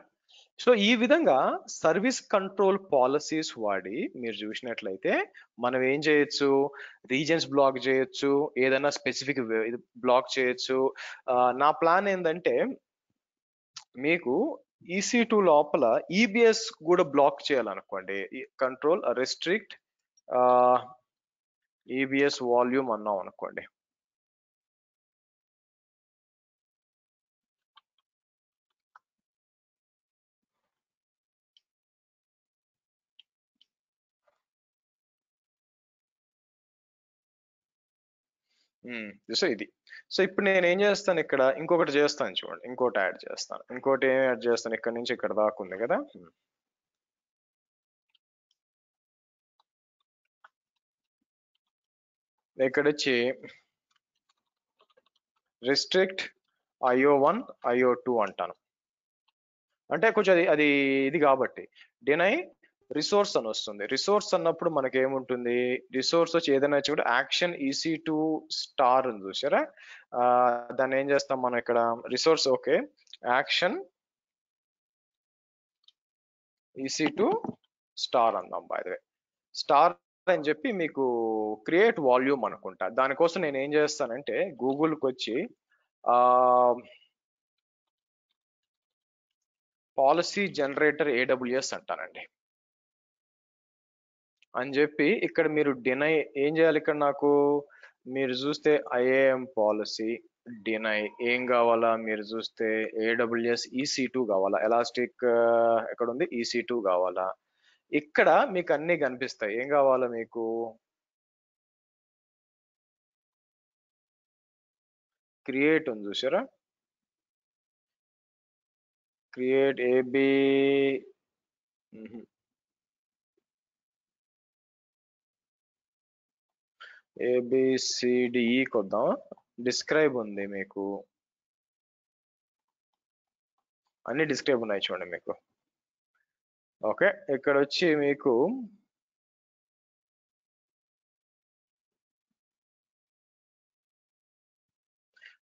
సో ఈ విధంగా సర్వీస్ కంట్రోల్ పాలసీస్ వాడి మీరు చూసినట్లయితే మనం ఏం చేయొచ్చు, రీజన్స్ బ్లాక్ చేయొచ్చు, ఏదైనా స్పెసిఫిక్ బ్లాక్ చేయొచ్చు. నా ప్లాన్ ఏంటంటే మీకు EC2 లోపల EBS కూడా బ్లాక్ చేయాలనుకోండి, కంట్రోల్ రెస్ట్రిక్ట్ EBS వాల్యూమ్ అన్నాం అనుకోండి. సో ఇది, సో ఇప్పుడు నేను ఏం చేస్తాను, ఇక్కడ ఇంకొకటి చేస్తాను చూడండి, ఇంకోటి యాడ్ చేస్తాను. ఇంకోటి ఏం యాడ్ చేస్తాను, ఇక్కడ నుంచి ఇక్కడ దాకా ఉంది కదా, ఇక్కడ వచ్చి రెస్ట్రిక్ట్ IO1 IO2 అంటాను. అంటే కొంచెం అది ఇది కాబట్టి డినై రిసోర్స్ అని వస్తుంది. రిసోర్స్ అన్నప్పుడు మనకి ఏముంటుంది, రిసోర్స్ వచ్చి ఏదైనా వచ్చి కూడా యాక్షన్ EC2 స్టార్ ఉంది చూసారా, దాన్ని ఏం చేస్తాం మనం ఇక్కడ resource okay action EC2 star అన్నాం. బై ద వే స్టార్ అని చెప్పి మీకు క్రియేట్ వాల్యూమ్ అనుకుంటా. దానికోసం నేను ఏం చేస్తానంటే గూగుల్కి వచ్చి పాలసీ జనరేటర్ AWS అంటానండి అని చెప్పి ఇక్కడ మీరు డినై ఏం చేయాలి. ఇక్కడ నాకు మీరు చూస్తే IAM పాలసీ డినై ఏం కావాలా, మీరు చూస్తే AWS EC2 కావాలా, ఎలాస్టిక్ ఎక్కడ ఉంది EC2 కావాలా. ఇక్కడ మీకు అన్ని కనిపిస్తాయి. ఏం కావాలా మీకు, క్రియేట్ ఉంది చూసారా, క్రియేట్ ABCDE కొద్దాం, డిస్క్రైబ్ ఉంది మీకు, అన్ని డిస్క్రైబ్ ఉన్నాయి చూడండి మీకు. ఓకే ఇక్కడ వచ్చి మీకు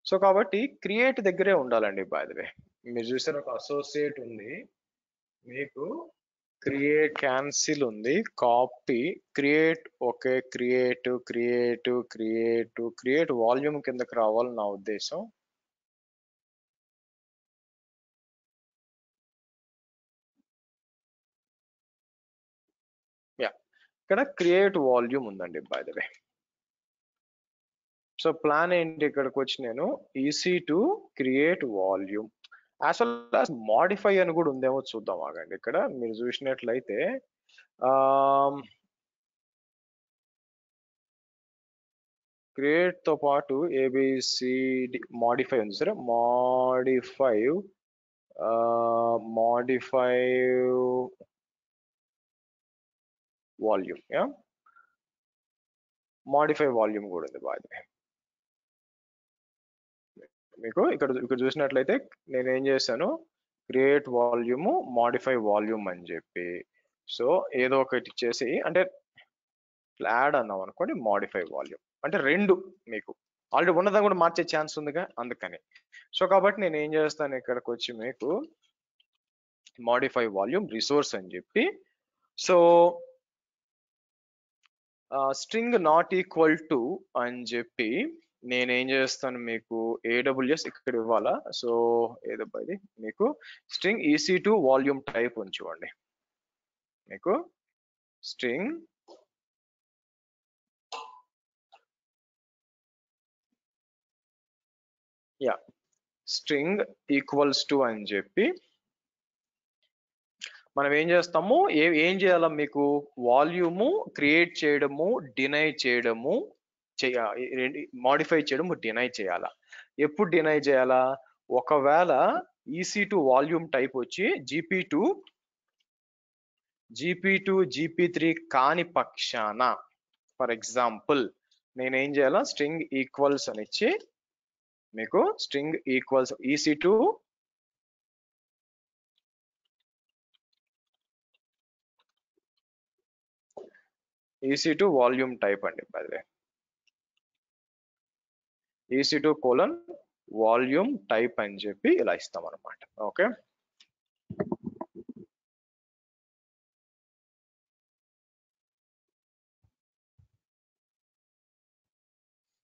సో కాబట్టి క్రియేట్ దగ్గరే ఉండాలండి. బై ద వే మీరు చూసారు ఒక అసోసియేట్ ఉంది మీకు, క్రియేట్ క్యాన్సిల్ ఉంది, copy create okay create volume కిందకి రావాలి నా ఉద్దేశం. యా ఇక్కడ క్రియేట్ వాల్యూమ్ ఉందండి by the way. So plan ఏంటి, ఇక్కడికి వచ్చి నేను EC2 create volume as well as modify అని కూడా ఉందేమో చూద్దాం ఆగండి. ఇక్కడ మీరు చూసినట్లయితే క్రియేట్ తో పాటు ABCD మాడిఫై ఉంది సరే, modify volume, yeah modify volume కూడా ఉంది బై ద వే. మీకు ఇక్కడ చూసినట్లయితే నేను ఏం చేశాను, క్రియేట్ వాల్యూమ్ మాడిఫై వాల్యూమ్ అని చెప్పి, సో ఏదో ఒకటి చేసి అంటే యాడ్ అన్నాం అనుకోండి, మాడిఫై వాల్యూమ్ అంటే రెండు మీకు ఆల్రెడీ ఉన్నదా కూడా మార్చే ఛాన్స్ ఉందిగా అందుకని. సో కాబట్టి నేను ఏం చేస్తాను, ఇక్కడికి వచ్చి మీకు మాడిఫై వాల్యూమ్ రిసోర్స్ అని చెప్పి, so string not equal to అని చెప్పి నేనేం చేస్తాను మీకు AWS ఇక్కడ ఇవ్వాలా. సో ఏదో ఇది మీకు స్ట్రింగ్ EC2 వాల్యూమ్ టైప్ ఉంచుకోండి, మీకు string yeah string equals to అని చెప్పి మనం ఏం చేస్తాము, ఏం చేయాలా మీకు వాల్యూము క్రియేట్ చేయడము, డినై చేయడము, మాడిఫై చేయడము, డినై చేయాలా. ఎప్పుడు డినై చేయాలా, ఒకవేళ EC2 వాల్యూమ్ టైప్ వచ్చి GP2 GP3 కాని పక్షాన, ఫర్ ఎగ్జాంపుల్ నేనేం చేయాలా, స్ట్రింగ్ ఈక్వల్స్ అని ఇచ్చి మీకు string equals EC2 volume type అండి by the way, EC2 volume type అని చెప్పి ఇలా ఇస్తాం అనమాట. ఓకే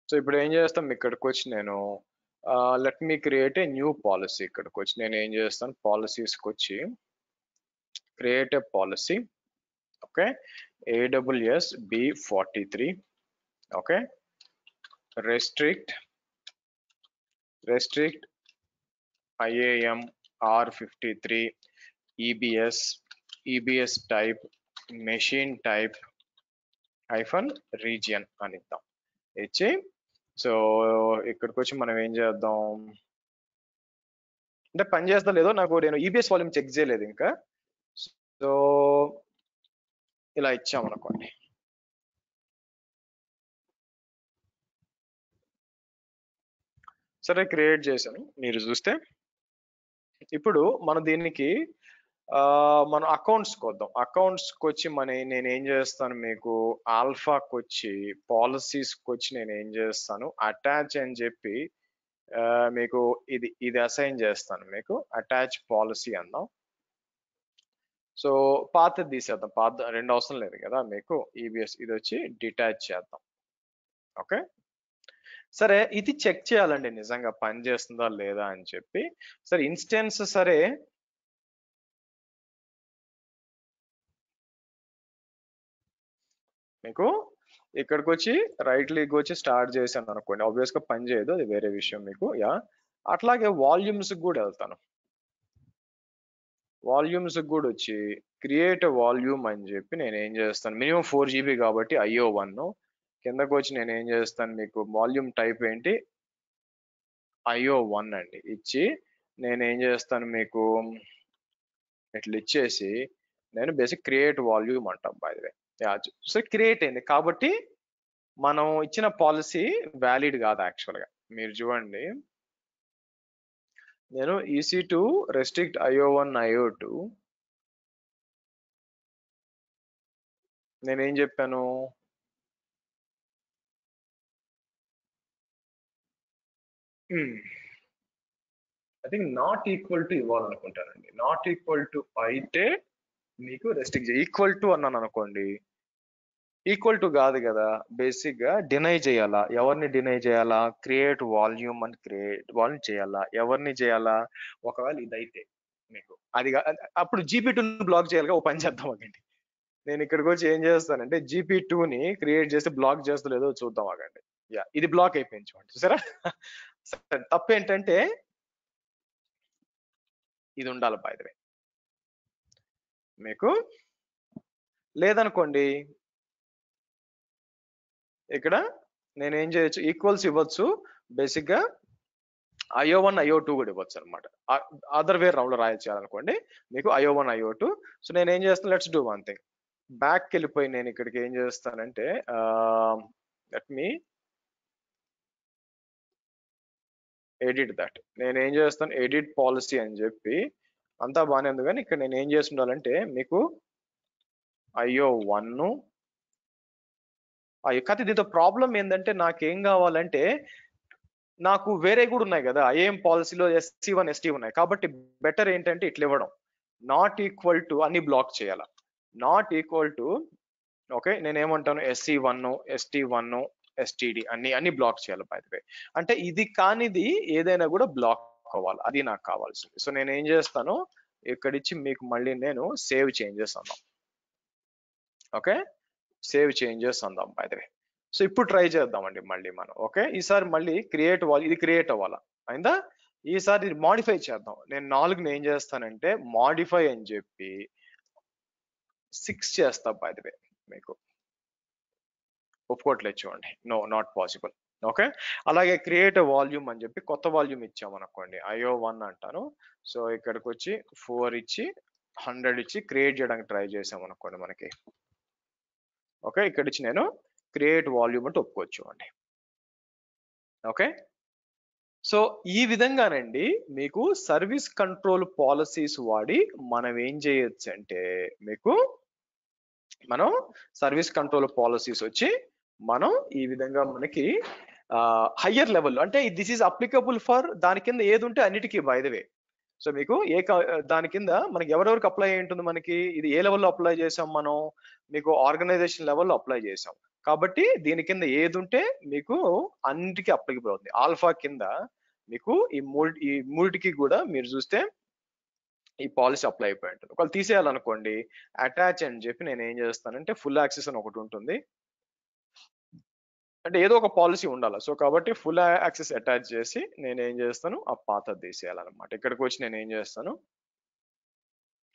సో ఇప్పుడు ఏం చేస్తాం, ఇక్కడికి వచ్చి నేను let me create a new policy. ఇక్కడికి వచ్చి నేను ఏం చేస్తాను, పాలసీస్కి వచ్చి create a policy. Okay AWS B43 okay restrict IAM R53 EBS type machine type -region అని ఇద్దాం ఇచ్చి. సో ఇక్కడికి వచ్చి మనం ఏం చేద్దాం అంటే పని చేస్తా లేదో నాకు, నేను EBS వాల్యూమ్ చెక్ చేయలేదు ఇంకా. సో ఇలా ఇచ్చామనుకోండి, సరే క్రియేట్ చేశాను. మీరు చూస్తే ఇప్పుడు మనం దీనికి మన అకౌంట్స్కి వద్దాం. అకౌంట్స్కి వచ్చి నేను ఏం చేస్తాను, మీకు ఆల్ఫాకి వచ్చి పాలసీస్కి వచ్చి నేను ఏం చేస్తాను, అటాచ్ అని చెప్పి మీకు ఇది అసైన్ చేస్తాను. మీకు అటాచ్ పాలసీ అందాం. సో పాతది తీసేద్దాం, పాత రెండు అవసరం లేదు కదా మీకు. ఈబిఎస్ ఇది వచ్చి డిటాచ్ చేద్దాం. ఓకే, సరే ఇది చెక్ చేయాలండి నిజంగా పని చేస్తుందా లేదా అని చెప్పి. సరే ఇన్స్టెన్స్ సరే మీకు ఇక్కడికి వచ్చి రైట్ క్లిక్ వచ్చి స్టార్ట్ చేశాను అనుకోండి, ఆబ్వియస్ గా పని చేయదు, అది వేరే విషయం మీకు. యా, అట్లాగే వాల్యూమ్స్ కూడా వెళ్తాను. వాల్యూమ్స్ కూడా వచ్చి క్రియేట్ వాల్యూమ్ అని చెప్పి నేను ఏం చేస్తాను, మినిమం 4 GB కాబట్టి IO1 కిందకు వచ్చి నేను ఏం చేస్తాను, మీకు వాల్యూమ్ టైప్ ఏంటి, IO1 అండి ఇచ్చి నేను ఏం చేస్తాను, మీకు ఇట్లా ఇచ్చేసి నేను బేసిక్ క్రియేట్ వాల్యూమ్ అంటాం. By the way, so create అయింది కాబట్టి మనం ఇచ్చిన పాలసీ వ్యాలిడ్ కాదు యాక్చువల్గా. మీరు చూడండి, నేను EC2 రెస్ట్రిక్ట్ IO1 IO2 నేనేం చెప్పాను, I think not equal to ఇవ్వాలనుకుంటానండి. నాట్ ఈక్వల్ టు అయితే మీకు రెస్ట్రిక్ట్ ఈక్వల్ టు అన్నాను అనుకోండి, ఈక్వల్ టు కాదు కదా, బేసిక్ గా డినై చేయాలా. ఎవరిని డినై చేయాలా, క్రియేట్ వాల్యూమ్ అని క్రియేట్ వాల్యూమ్ చేయాలా. ఎవరిని చేయాలా, ఒకవేళ ఇదైతే మీకు అది అప్పుడు GP2 బ్లాక్ చేయాలిగా. ఓ పని చేద్దాం ఆగండి, నేను ఇక్కడికి వచ్చి ఏం చేస్తానంటే GP2ని క్రియేట్ చేసి బ్లాక్ చేస్తలేదో చూద్దాం ఆగండి. యా, ఇది బ్లాక్ అయిపోయింది చూడండి, చూసారా. తప్పు ఏంటంటే ఇది ఉండాలి బై ది వే. మీకు లేదనుకోండి, ఇక్కడ నేను ఏం చేయొచ్చు, ఈక్వల్స్ ఇవ్వచ్చు. బేసిక్ గా IO1 IO2 కూడా ఇవ్వచ్చు అనమాట. అదర్ వే రౌండ్ లో రాయాలనుకోండి, మీకు IO1 IO2. సో నేను ఏం చేస్తాను, let's do one thing. Back వెళ్ళిపోయి నేను ఇక్కడికి ఏం చేస్తానంటే లెట్ మీ ఎడిట్ దట్. నేను ఏం చేస్తాను, ఎడిట్ పాలసీ అని చెప్పి అంతా బాగానే ఉంది, కానీ ఇక్కడ నేను ఏం చేసి ఉండాలంటే మీకు IO1 కాకపోతే దీంతో ప్రాబ్లం ఏంటంటే నాకేం కావాలంటే నాకు వేరే కూడా ఉన్నాయి కదా, IAM పాలసీలో SC1 ST ఉన్నాయి. కాబట్టి బెటర్ ఏంటంటే ఇట్లా ఇవ్వడం, నాట్ ఈక్వల్ టు అన్ని బ్లాక్ చేయాల. నాట్ ఈక్వల్ టు ఓకే, నేనేమంటాను SC1 ST1 STD అన్ని బ్లాక్ చేయాలి బై ది వే. అంటే ఇది కానిది ఏదైనా కూడా బ్లాక్ అవ్వాలి, అది నాకు కావాల్సింది. సో నేను ఏం చేస్తాను, ఇక్కడిచ్చి మీకు మళ్ళీ నేను సేవ్ చేంజెస్ అందాం. ఓకే, సేవ్ చేంజెస్ అందాం బై ది వే. సో ఇప్పుడు ట్రై చేద్దామండి మళ్ళీ మనం. ఓకే, ఈసారి మళ్ళీ క్రియేట్ ఇది క్రియేట్ అవ్వాలా అయిందా. ఈసారి ఇది మాడిఫై చేద్దాం. నేను 4ని ఏం చేస్తానంటే మాడిఫై అని చెప్పి 6 చేస్తా బై ది వే. మీకు ఒప్పుకోవట్లేదు చూడండి, నో నాట్ పాసిబుల్. ఓకే, అలాగే క్రియేట్ వాల్యూమ్ అని చెప్పి కొత్త వాల్యూమ్ ఇచ్చామనుకోండి, IO1 అంటాను. సో ఇక్కడికి వచ్చి 4 ఇచ్చి 100 ఇచ్చి క్రియేట్ చేయడానికి ట్రై చేసాం అనుకోండి మనకి. ఓకే, ఇక్కడ ఇచ్చి నేను క్రియేట్ వాల్యూమ్ అంటే ఒప్పుకోవచ్చు అండి. ఓకే, సో ఈ విధంగానండి మీకు సర్వీస్ కంట్రోల్ పాలసీస్ వాడి మనం ఏం చేయొచ్చు అంటే, మీకు మనం సర్వీస్ కంట్రోల్ పాలసీస్ వచ్చి మనం ఈ విధంగా మనకి హయ్యర్ లెవెల్ అంటే దిస్ ఈజ్ అప్లికబుల్ ఫర్ దాని కింద ఏది ఉంటే అన్నిటికీ బై ద వే. సో మీకు దాని కింద మనకి ఎవరెవరికి అప్లై అయి ఉంటుంది, మనకి ఇది ఏ లెవెల్లో అప్లై చేసాం మనం, మీకు ఆర్గనైజేషన్ లెవెల్లో అప్లై చేసాం. కాబట్టి దీని కింద ఏది ఉంటే మీకు అన్నిటికీ అప్లికబుల్ అవుతుంది. ఆల్ఫా కింద మీకు ఈ మూడిటికి కూడా మీరు చూస్తే ఈ పాలసీ అప్లై అయిపోయి ఉంటుంది. ఒకవేళ తీసేయాలనుకోండి, అటాచ్ అని చెప్పి నేను ఏం చేస్తానంటే ఫుల్ యాక్సెస్ అని ఒకటి ఉంటుంది, అంటే ఏదో ఒక పాలసీ ఉండాలి. సో కాబట్టి ఫుల్ యాక్సెస్ అటాచ్ చేసి నేను ఏం చేస్తాను, ఆ పాతది తీసేయాలన్నమాట. ఇక్కడికి వచ్చి నేను ఏం చేస్తాను,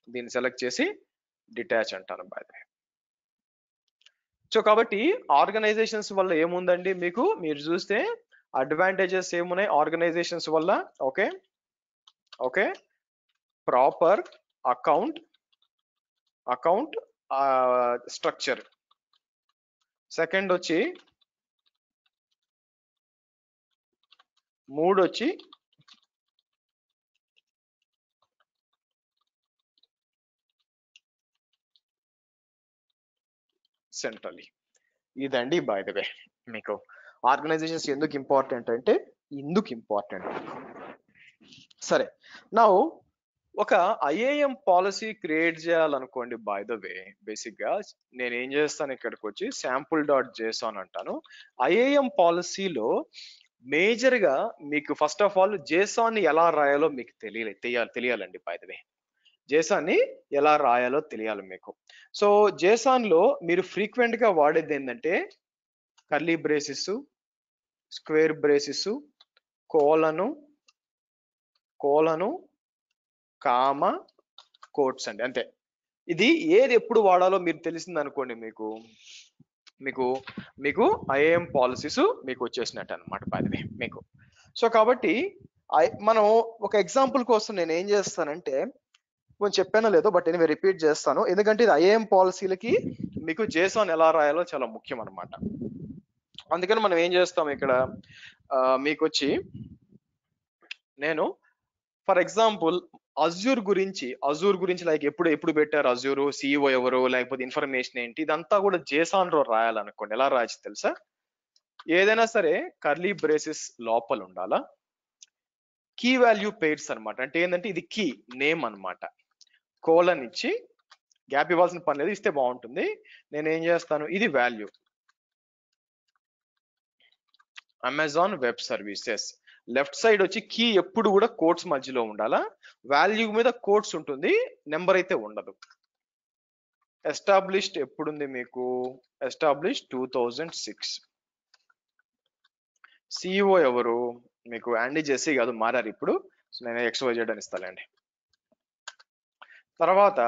దీన్ని సెలెక్ట్ చేసి డిటాచ్ అంటాను బై ద వే. సో కాబట్టి ఆర్గనైజేషన్స్ వల్ల ఏముందండి, మీకు మీరు చూస్తే అడ్వాంటేజెస్ ఏమున్నాయి ఆర్గనైజేషన్స్ వల్ల. Okay, okay, proper account structure. Second వచ్చి 3 వచ్చి సెంట్రల్లీ. ఇదండి బై ద వే మీకు ఆర్గనైజేషన్స్ ఎందుకు ఇంపార్టెంట్ అంటే ఇందుకు ఇంపార్టెంట్. సరే, నా ఒక ఐఏఎం పాలసీ క్రియేట్ చేయాలనుకోండి, బై ద వే బేసిక్ గా నేను ఏం చేస్తాను, ఇక్కడికి వచ్చి sample.json అంటాను. ఐఏఎం పాలసీలో మేజర్ గా మీకు ఫస్ట్ ఆఫ్ ఆల్ జేసాన్ ని ఎలా రాయాలో మీకు తెలియాలండి. బై ద వే జేసాన్ ని ఎలా రాయాలో తెలియాలి మీకు. సో జేసాన్ లో మీరు ఫ్రీక్వెంట్ గా వాడేది ఏంటంటే కర్లీ బ్రేసెస్, స్క్వేర్ బ్రేసెస్, కోలను, కామ, కోట్స్ అండి, అంతే. ఇది ఏది ఎప్పుడు వాడాలో మీరు తెలిసింది అనుకోండి, మీకు మీకు మీకు ఐఏఎం పాలసీస్ మీకు వచ్చేసినట్టు అనమాట బై ద వే మీకు. సో కాబట్టి మనం ఒక ఎగ్జాంపుల్ కోసం నేను ఏం చేస్తానంటే, కొంచెం చెప్పానో లేదో బట్ నేను రిపీట్ చేస్తాను, ఎందుకంటే ఇది ఐఏఎం పాలసీలకి మీకు జేసాన్ ఎలా రాయాలో చాలా ముఖ్యం అనమాట. అందుకని మనం ఏం చేస్తాం ఇక్కడ, మీకు వచ్చి నేను ఫర్ ఎగ్జాంపుల్ అజూర్ గురించి లైక్ ఎప్పుడు పెట్టారు అజూర్, సిఇఓ ఎవరు, లేకపోతే ఇన్ఫర్మేషన్ ఏంటి, ఇదంతా కూడా జేసాన్ లో రాయాలనుకోండి. ఎలా రాయచ్చు తెలుసా? ఏదైనా సరే కర్లీ బ్రేసెస్ లోపల ఉండాలా, కీ వాల్యూ పెయిర్స్ అనమాట. అంటే ఏంటంటే ఇది కీ నేమ్ అనమాట. కోలన్ ఇచ్చి గ్యాప్ ఇవ్వాల్సిన పని లేదు, ఇస్తే బాగుంటుంది. నేను ఏం చేస్తాను, ఇది value Amazon web services. Left side వచ్చి కీ ఎప్పుడు కూడా కోట్స్ మధ్యలో ఉండాలా, వాల్యూ మీద కోట్స్ ఉంటుంది, నెంబర్ అయితే ఉండదు. ఎస్టాబ్లిష్డ్ ఎప్పుడుంది మీకు, ఎస్టాబ్లిష్డ్ 2006. సిఇఓ ఎవరు మీకు, యాండీ జెస్సీ కాదు, మారారు ఇప్పుడు. నేను XYZ అని ఇస్తానండి. తర్వాత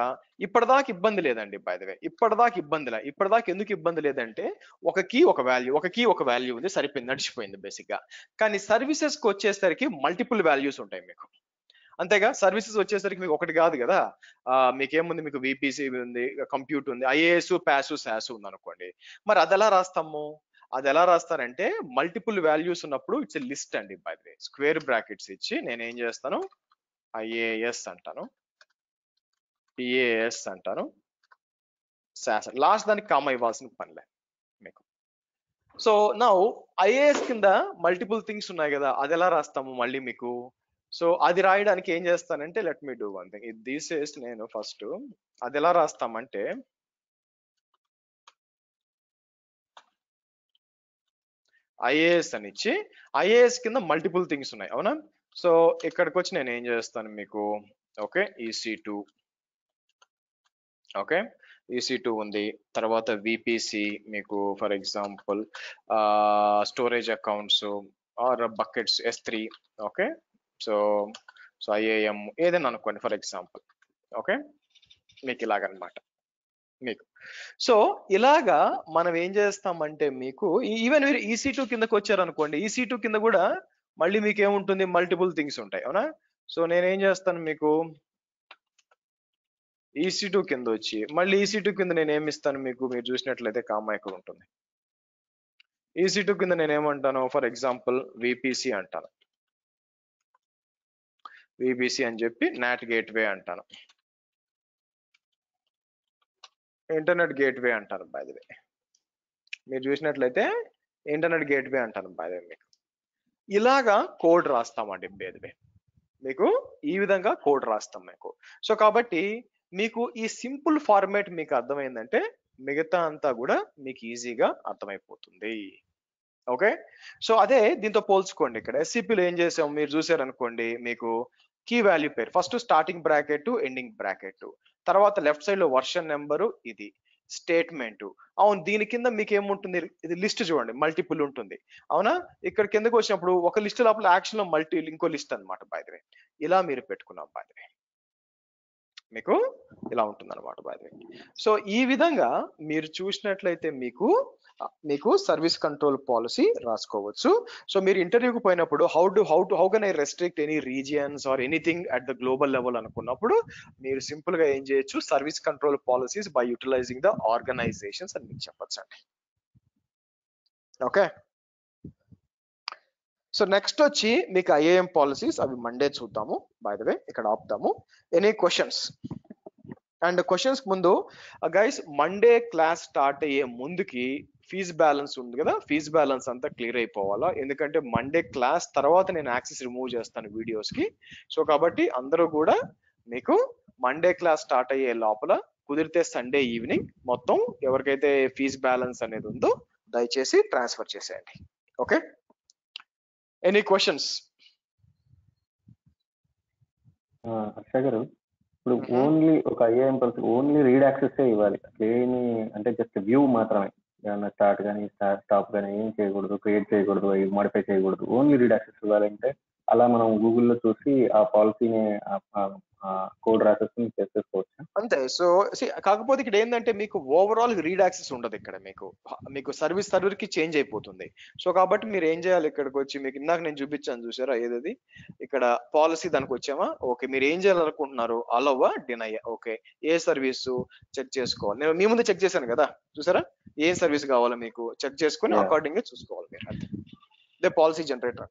ఇప్పటిదాకా ఇబ్బంది లేదండి బై ద వే, ఇప్పటిదాకా ఎందుకు ఇబ్బంది లేదంటే ఒక కీ ఒక వాల్యూ ఉంది, సరిపోయింది, నడిచిపోయింది బేసిక్ గా. కానీ సర్వీసెస్ కి వచ్చేసరికి మల్టిపుల్ వాల్యూస్ ఉంటాయి మీకు, అంతేగా. సర్వీసెస్ వచ్చేసరికి మీకు ఒకటి కాదు కదా, మీకేముంది, మీకు విపిసి ఉంది, కంప్యూట్ ఉంది, ఐఏఎస్, ప్యాసు, శాసు ఉంది అనుకోండి. మరి అది ఎలా రాస్తాము, అది ఎలా రాస్తారంటే మల్టిపుల్ వాల్యూస్ ఉన్నప్పుడు ఇట్స్ లిస్ట్ అండి by the way. Square brackets ఇచ్చి నేను ఏం చేస్తాను, ఐఏఎస్ అంటాను, పిఏఎస్ అంటాను, శాస్, లాస్ట్ దానికి కామ ఇవ్వాల్సిన పనిలే మీకు. సో నా ఐఏఎస్ కింద మల్టిపుల్ థింగ్స్ ఉన్నాయి కదా, అది ఎలా రాస్తాము మళ్ళీ మీకు. సో అది రాయడానికి ఏం చేస్తానంటే, let me do one thing, ఇది తీసేసి నేను ఫస్ట్ అది ఎలా రాస్తామంటే, ఐఏఎస్ అని ఇచ్చి, ఐఏఎస్ కింద మల్టిపుల్ థింగ్స్ ఉన్నాయి, అవునా. సో ఇక్కడికి వచ్చి నేను ఏం చేస్తాను మీకు, ఓకే EC2, ఓకే EC2 ఉంది. తర్వాత విపిసి మీకు for example storage accounts or buckets S3, okay. So IAM ఏదైనా అనుకోండి ఫర్ ఎగ్జాంపుల్, ఓకే. మీకు ఇలాగనమాట మీకు. సో ఇలాగా మనం ఏం చేస్తామంటే, మీకు ఈవెన్ మీరు EC2 కిందకి వచ్చారనుకోండి, EC2 కింద కూడా మళ్ళీ మీకు ఏముంటుంది, మల్టిపుల్ థింగ్స్ ఉంటాయి, అవునా. సో నేనేం చేస్తాను మీకు, EC2 కింద వచ్చి మళ్ళీ EC2 కింద నేను ఏమి ఇస్తాను మీకు, మీరు చూసినట్లయితే కామా ఇక్కడ ఉంటుంది. EC2 కింద నేను ఏమంటాను, ఫర్ ఎగ్జాంపుల్ విపిసి అంటాను, విపిసి అని చెప్పి నాట్ గేట్వే అంటాను, ఇంటర్నెట్ గేట్వే అంటాను బై ద వే. మీరు చూసినట్లయితే ఇంటర్నెట్ గేట్వే అంటాను బై ద వే. మీకు ఇలాగా కోడ్ రాస్తామండి బై ద వే, మీకు ఈ విధంగా కోడ్ రాస్తాం మీకు. సో కాబట్టి మీకు ఈ సింపుల్ ఫార్మాట్ మీకు అర్థమైందంటే మిగతా అంతా కూడా మీకు ఈజీగా అర్థమైపోతుంది, ఓకే. సో అదే దీంతో పోల్చుకోండి, ఇక్కడ SCPలో ఏం చేసాం మీరు చూసారనుకోండి, మీకు కీ వాల్యూ పేరు first starting bracket, ending bracket, తర్వాత లెఫ్ట్ సైడ్ లో వర్షన్ నెంబరు, ఇది స్టేట్మెంట్. అవును, దీని కింద మీకు ఏముంటుంది, ఇది లిస్ట్ చూడండి, మల్టిపుల్ ఉంటుంది, అవునా. ఇక్కడ కిందకి వచ్చినప్పుడు ఒక లిస్ట్ లోపల యాక్షన్ లో ఇంకో లిస్ట్ అనమాట బై ద వే. ఇలా మీరు పెట్టుకున్నాం బై ద వే, మీకు ఇలా ఉంటుంది అనమాట బై ద వే. సో ఈ విధంగా మీరు చూసినట్లయితే మీకు సర్వీస్ కంట్రోల్ పాలసీ రాసుకోవచ్చు. సో మీరు ఇంటర్వ్యూకి పోయినప్పుడు how can I restrict any regions or anything at the global level అనుకున్నప్పుడు మీరు సింపుల్ గా ఏం చేయొచ్చు, service control policies by utilising the organisations అని మీకు చెప్పొచ్చు అండి, ఓకే. సో నెక్స్ట్ వచ్చి మీకు ఐఏఎం పాలసీస్, అవి మండే చూద్దాము బై ద వే, ఇక్కడ ఆపుతాము. Any questions? అండ్ క్వశ్చన్స్ ముందు గైస్ మండే క్లాస్ స్టార్ట్ అయ్యే ముందుకి ఫీజ్ బ్యాలెన్స్ ఉంది కదా, ఫీజ్ బ్యాలెన్స్ అంతా క్లియర్ అయిపోవాలా. ఎందుకంటే మండే క్లాస్ తర్వాత నేను యాక్సెస్ రిమూవ్ చేస్తాను వీడియోస్ కి. సో కాబట్టి అందరూ కూడా మీకు మండే క్లాస్ స్టార్ట్ అయ్యే లోపల కుదిరితే సండే ఈవినింగ్ మొత్తం ఎవరికైతే ఫీజ్ బ్యాలెన్స్ అనేది ఉందో దయచేసి ట్రాన్స్ఫర్ చేసేయండి. Okay, any questions? హర్ష గారు, ఇప్పుడు ఓన్లీ ఒక ఐఏఎం ఓన్లీ రీడ్ యాక్సెస్ ఇవ్వాలి, ఏమి అంటే జస్ట్ వ్యూ మాత్రమే, ఏమన్నా స్టార్ట్ కానీ స్టాప్ కానీ ఏం చేయకూడదు, క్రియేట్ చేయకూడదు, మాడిఫై చేయకూడదు, ఓన్లీ రీడ్ యాక్సెస్ ఇవ్వాలంటే అలా మనం గూగుల్లో చూసి ఆ పాలసీని కోడ్ రాసేసుకుని చేసేసుకోవచ్చు అంతే. సో కాకపోతే ఇక్కడ ఏంటంటే మీకు ఓవరాల్ రీడ్ యాక్సెస్ ఉండదు ఇక్కడ, మీకు సర్వర్ కి చేంజ్ అయిపోతుంది. సో కాబట్టి మీరు ఏం చేయాలి, ఇక్కడికి వచ్చి మీకు ఇందాక నేను చూపించాను చూసారా ఏదది, ఇక్కడ పాలసీ దానికి వచ్చామా, ఓకే మీరు ఏం చేయాలనుకుంటున్నారు, అలవ్వా డినయ్యా, ఓకే ఏ సర్వీసు చెక్ చేసుకోవాలి. నేను మీ ముందు చెక్ చేశాను కదా చూసారా, ఏ సర్వీస్ కావాలో మీకు చెక్ చేసుకుని అకార్డింగ్ గా చూసుకోవాలి మీరు. అంతే, ఇదే పాలసీ జనరేటర్.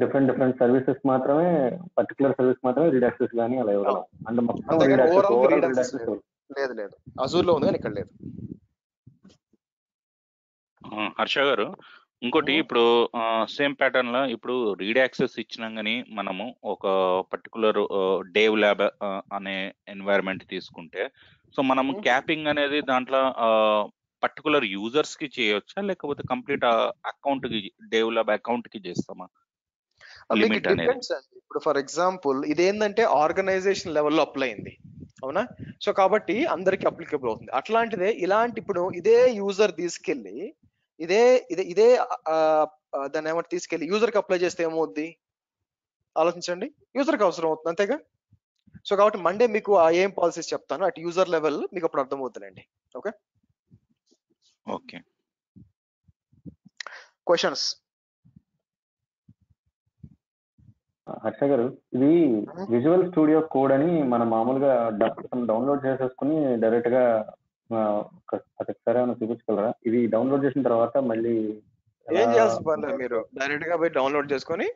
డిఫరెంట్ సర్వీసెస్ మాత్రమే, పర్టికులర్ సర్వీస్ మాత్రమే రీడ్ యాక్సెస్ కానీ అలా ఇవ్వగలం. అంటే మొత్తం లేదు లేదు, అజూర్ లో ఉంది కానీ ఇక్కడ లేదు. హర్ష గారు, ఇంకోటి ఇప్పుడు సేమ్ ప్యాటర్న్ లో ఇప్పుడు రీడ్ యాక్సెస్ ఇచ్చినాం కానీ మనము ఒక పర్టికులర్ డేవ్ ల్యాబ్ అనే ఎన్వైరన్మెంట్ తీసుకుంటే, సో మనము క్యాపింగ్ అనేది దాంట్లో పర్టికులర్ యూజర్స్ కి చేయొచ్చా, లేకపోతే కంప్లీట్ అకౌంట్ కి, డేవ్ ల్యాబ్ అకౌంట్ కి చేస్తామా? ఇప్పుడు ఫర్ ఎగ్జాంపుల్ ఇదేంటంటే ఆర్గనైజేషన్ లెవెల్లో అప్లై అయింది, అవునా? సో కాబట్టి అందరికి అప్లికబుల్ అవుతుంది. అట్లాంటిదే ఇలాంటి ఇప్పుడు ఇదే యూజర్ తీసుకెళ్లి ఇదే ఇదే ఇదే దాన్ని ఏమంటే తీసుకెళ్లి యూజర్ కి అప్లై చేస్తే ఏమవుద్ది ఆలోచించండి, యూజర్ కి అవసరం అవుతుంది అంతేగా. సో కాబట్టి మండే మీకు ఏం పాలసీస్ చెప్తాను అట్ యూజర్ లెవెల్ మీకు అప్పుడు అర్థమవుతుందండి. Okay okay, questions? హర్ష గారు, ఇది విజువల్ స్టూడియో కోడ్ అని మనం మామూలుగా డౌన్లోడ్ చేసేసుకుని డైరెక్ట్ గా ఒకసారి ఏమైనా చూపించగలరా? ఇది డౌన్లోడ్ చేసిన తర్వాత మళ్ళీ ఏం చేయాల్సిన పని లేదు, మీరు డైరెక్ట్ గా పోయి డౌన్లోడ్ చేసుకొని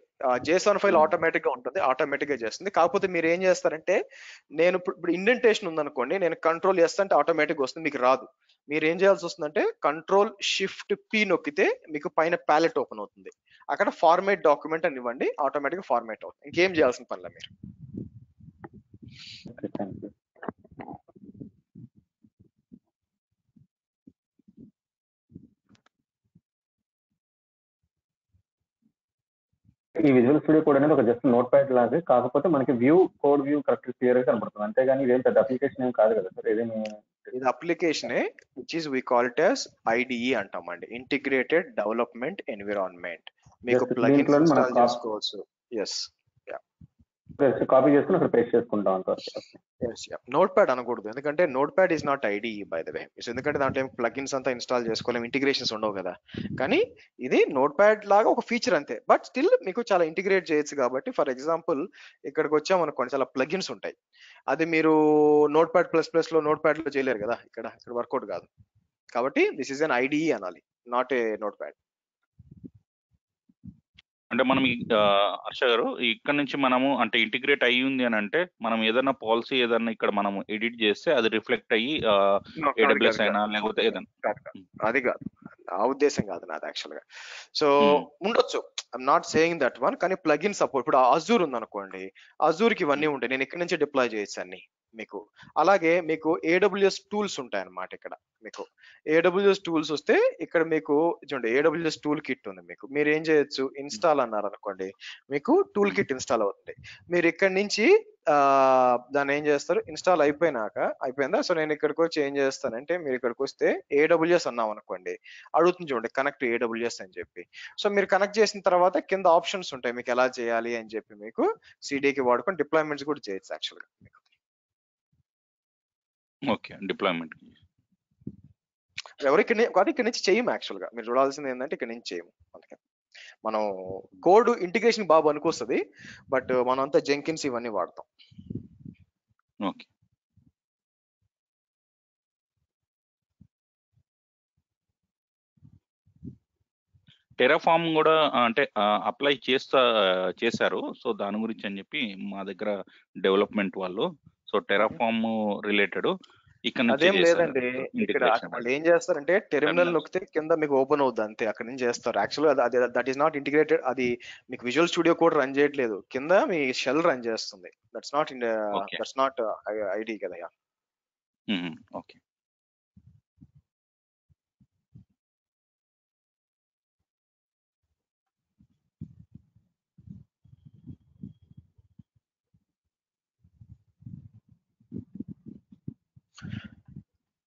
JSON ఫైల్ ఆటోమేటిక్ గా ఉంటుంది, ఆటోమేటిక్ గా చేస్తుంది. కాకపోతే మీరు ఏం చేస్తారంటే, నేను ఇప్పుడు ఇండెంటేషన్ ఉందనుకోండి, నేను కంట్రోల్ చేస్తే ఆటోమేటిక్ వస్తుంది, మీకు రాదు. మీరు ఏం చేయాల్సి వస్తుందంటే Ctrl+Shift+P నొక్కితే మీకు పైన ప్యాలెట్ ఓపెన్ అవుతుంది, అక్కడ ఫార్మేట్ డాక్యుమెంట్ అని ఇవ్వండి, ఆటోమేటిక్ గా ఫార్మేట్ అవుతుంది. ఇంకేం చేయాల్సిన పనిలే మీరు. ఈ విజువల్ స్టూడియో కోడ్ అనేది ఒక జస్ట్ నోట్ ప్యాడ్ లాగే, కాకపోతే మనకి కోడ్ వ్యూ కరెక్ట్ క్లియర్ గా కనబడుతుంది, అంతేగాని ఇదేం పెద్ద అప్లికేషన్ ఏం కాదు కదా సార్? ఏదేమి ఇది అప్లికేషనే, which is we call it as IDE అంటామండి, ఇంటిగ్రేటెడ్ డెవలప్మెంట్ ఎన్విరాన్మెంట్. మీకు ప్లగిన్స్ ఇన్స్టాల్ చేసుకోవచ్చు. ఎస్, కాపీ చేసుకుని అక్కడ పేస్ట్ చేసుకుంటాం. నోట్ ప్యాడ్ అనకూడదు, ఎందుకంటే notepad is not IDE by the way. ఎందుకంటే దాంట్లో ఏం ప్లగిన్స్ అంతా ఇన్స్టాల్ చేసుకోలేము, ఇంటిగ్రేషన్స్ ఉండవు కదా. కానీ ఇది నోట్ ప్యాడ్ లాగా ఒక ఫీచర్ అంతే, బట్ స్టిల్ మీకు చాలా ఇంటిగ్రేట్ చేయొచ్చు. కాబట్టి ఫర్ ఎగ్జాంపుల్ ఇక్కడికి వచ్చామనుకోండి, చాలా ప్లగిన్స్ ఉంటాయి, అది మీరు నోట్ ప్యాడ్ ప్లస్ లో నోట్ ప్యాడ్ లో చేయలేరు కదా, ఇక్కడ వర్కౌట్ కాదు. కాబట్టి దిస్ ఈస్ అన్ IDE అనాలి, నాట్ ఏ నోట్ ప్యాడ్. అంటే మనం హర్ష గారు, ఇక్కడ నుంచి మనము అంటే ఇంటిగ్రేట్ అయ్యి ఉంది అని అంటే, మనం ఏదైనా పాలసీ ఏదైనా ఇక్కడ మనం ఎడిట్ చేస్తే అది రిఫ్లెక్ట్ అయ్యి AWS అయినా లేకపోతే ఏదైనా, అది కాదు, ఆ ఉద్దేశం కాదు నాది యాక్చువల్ గా. సో ఉండొచ్చు, I'm not saying that one, కానీ ప్లగిన్ సపోర్ట్. ఇప్పుడు అజూర్ ఉంది అనుకోండి, అజూర్ కి ఇవన్నీ ఉంటాయి, నేను ఇక్కడ నుంచి డిప్లాయ్ చేయొచ్చు అన్ని మీకు. అలాగే మీకు AWS టూల్స్ ఉంటాయి అన్నమాట. ఇక్కడ మీకు AWS టూల్స్ వస్తే ఇక్కడ మీకు చూడండి, AWS టూల్ కిట్ ఉంది మీకు. మీరు ఏం చేయొచ్చు, ఇన్స్టాల్ అన్నారు అనుకోండి, మీకు టూల్ కిట్ ఇన్స్టాల్ అవుతుంది. మీరు ఇక్కడ నుంచి దాన్ని ఏం చేస్తారు, ఇన్స్టాల్ అయిపోయిందా? సో నేను ఇక్కడికి వచ్చి ఏం చేస్తానంటే, మీరు ఇక్కడికి వస్తే AWS అన్నాం అనుకోండి, అడుగుతుంది చూడండి కనెక్ట్ AWS అని చెప్పి. సో మీరు కనెక్ట్ చేసిన తర్వాత కింద ఆప్షన్స్ ఉంటాయి మీకు ఎలా చేయాలి అని చెప్పి, మీకు CDకి వాడుకొని డిప్లాయ్మెంట్స్ కూడా చేయొచ్చు యాక్చువల్గా మీకు. ఓకే, డిప్లాయ్మెంట్ ఎవరు ఇక్కడ నుంచి చేయము యాక్చువల్గా. మీరు చూడాల్సింది ఏంటంటే ఇక్కడ నుంచి చేయము, అందుకని మనం కోడ్ ఇంటిగ్రేషన్ బాగా అనుకొస్తుంది, బట్ మనం అంతా జెంకిన్స్ ఇవన్నీ వాడతాం. ఓకే, టెరాఫామ్ కూడా అంటే అప్లై చేశారు. సో దాని గురించి అని చెప్పి మా దగ్గర డెవలప్మెంట్ వాళ్ళు, సో సో టెరాఫామ్ రిలేటెడ్ ఇక్కడ నుంచి అదేం చేశారు లేదండి. ఇక్కడ ఇంటిగ్రేషన్. వాళ్ళు ఏం చేస్తారంటే టెర్మినల్ నొక్కితే కింద మీకు ఓపెన్ అవుద్ది అంతే. అక్కడ నుంచి చేస్తారు. యాక్చువల్గా దట్ ఈస్ నాట్ ఇంటిగ్రేటెడ్. అది మీకు విజువల్ స్టూడియో కోడ్ రన్ చేయట్లేదు, కింద మీ షెల్ రన్ చేస్తుంది. ఓకే. దట్స్ నాట్ ఐడి కదా. ఓకే.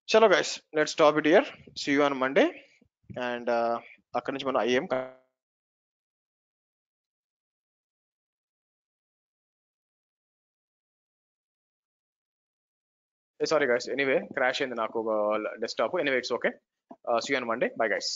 చలో guys, let's stop it here. See you on Monday. And అక్కడ నుంచి మనం I'm sorry guys, anyway crash అయింది నాకు desktop. Anyway it's okay. See you on Monday. Bye guys.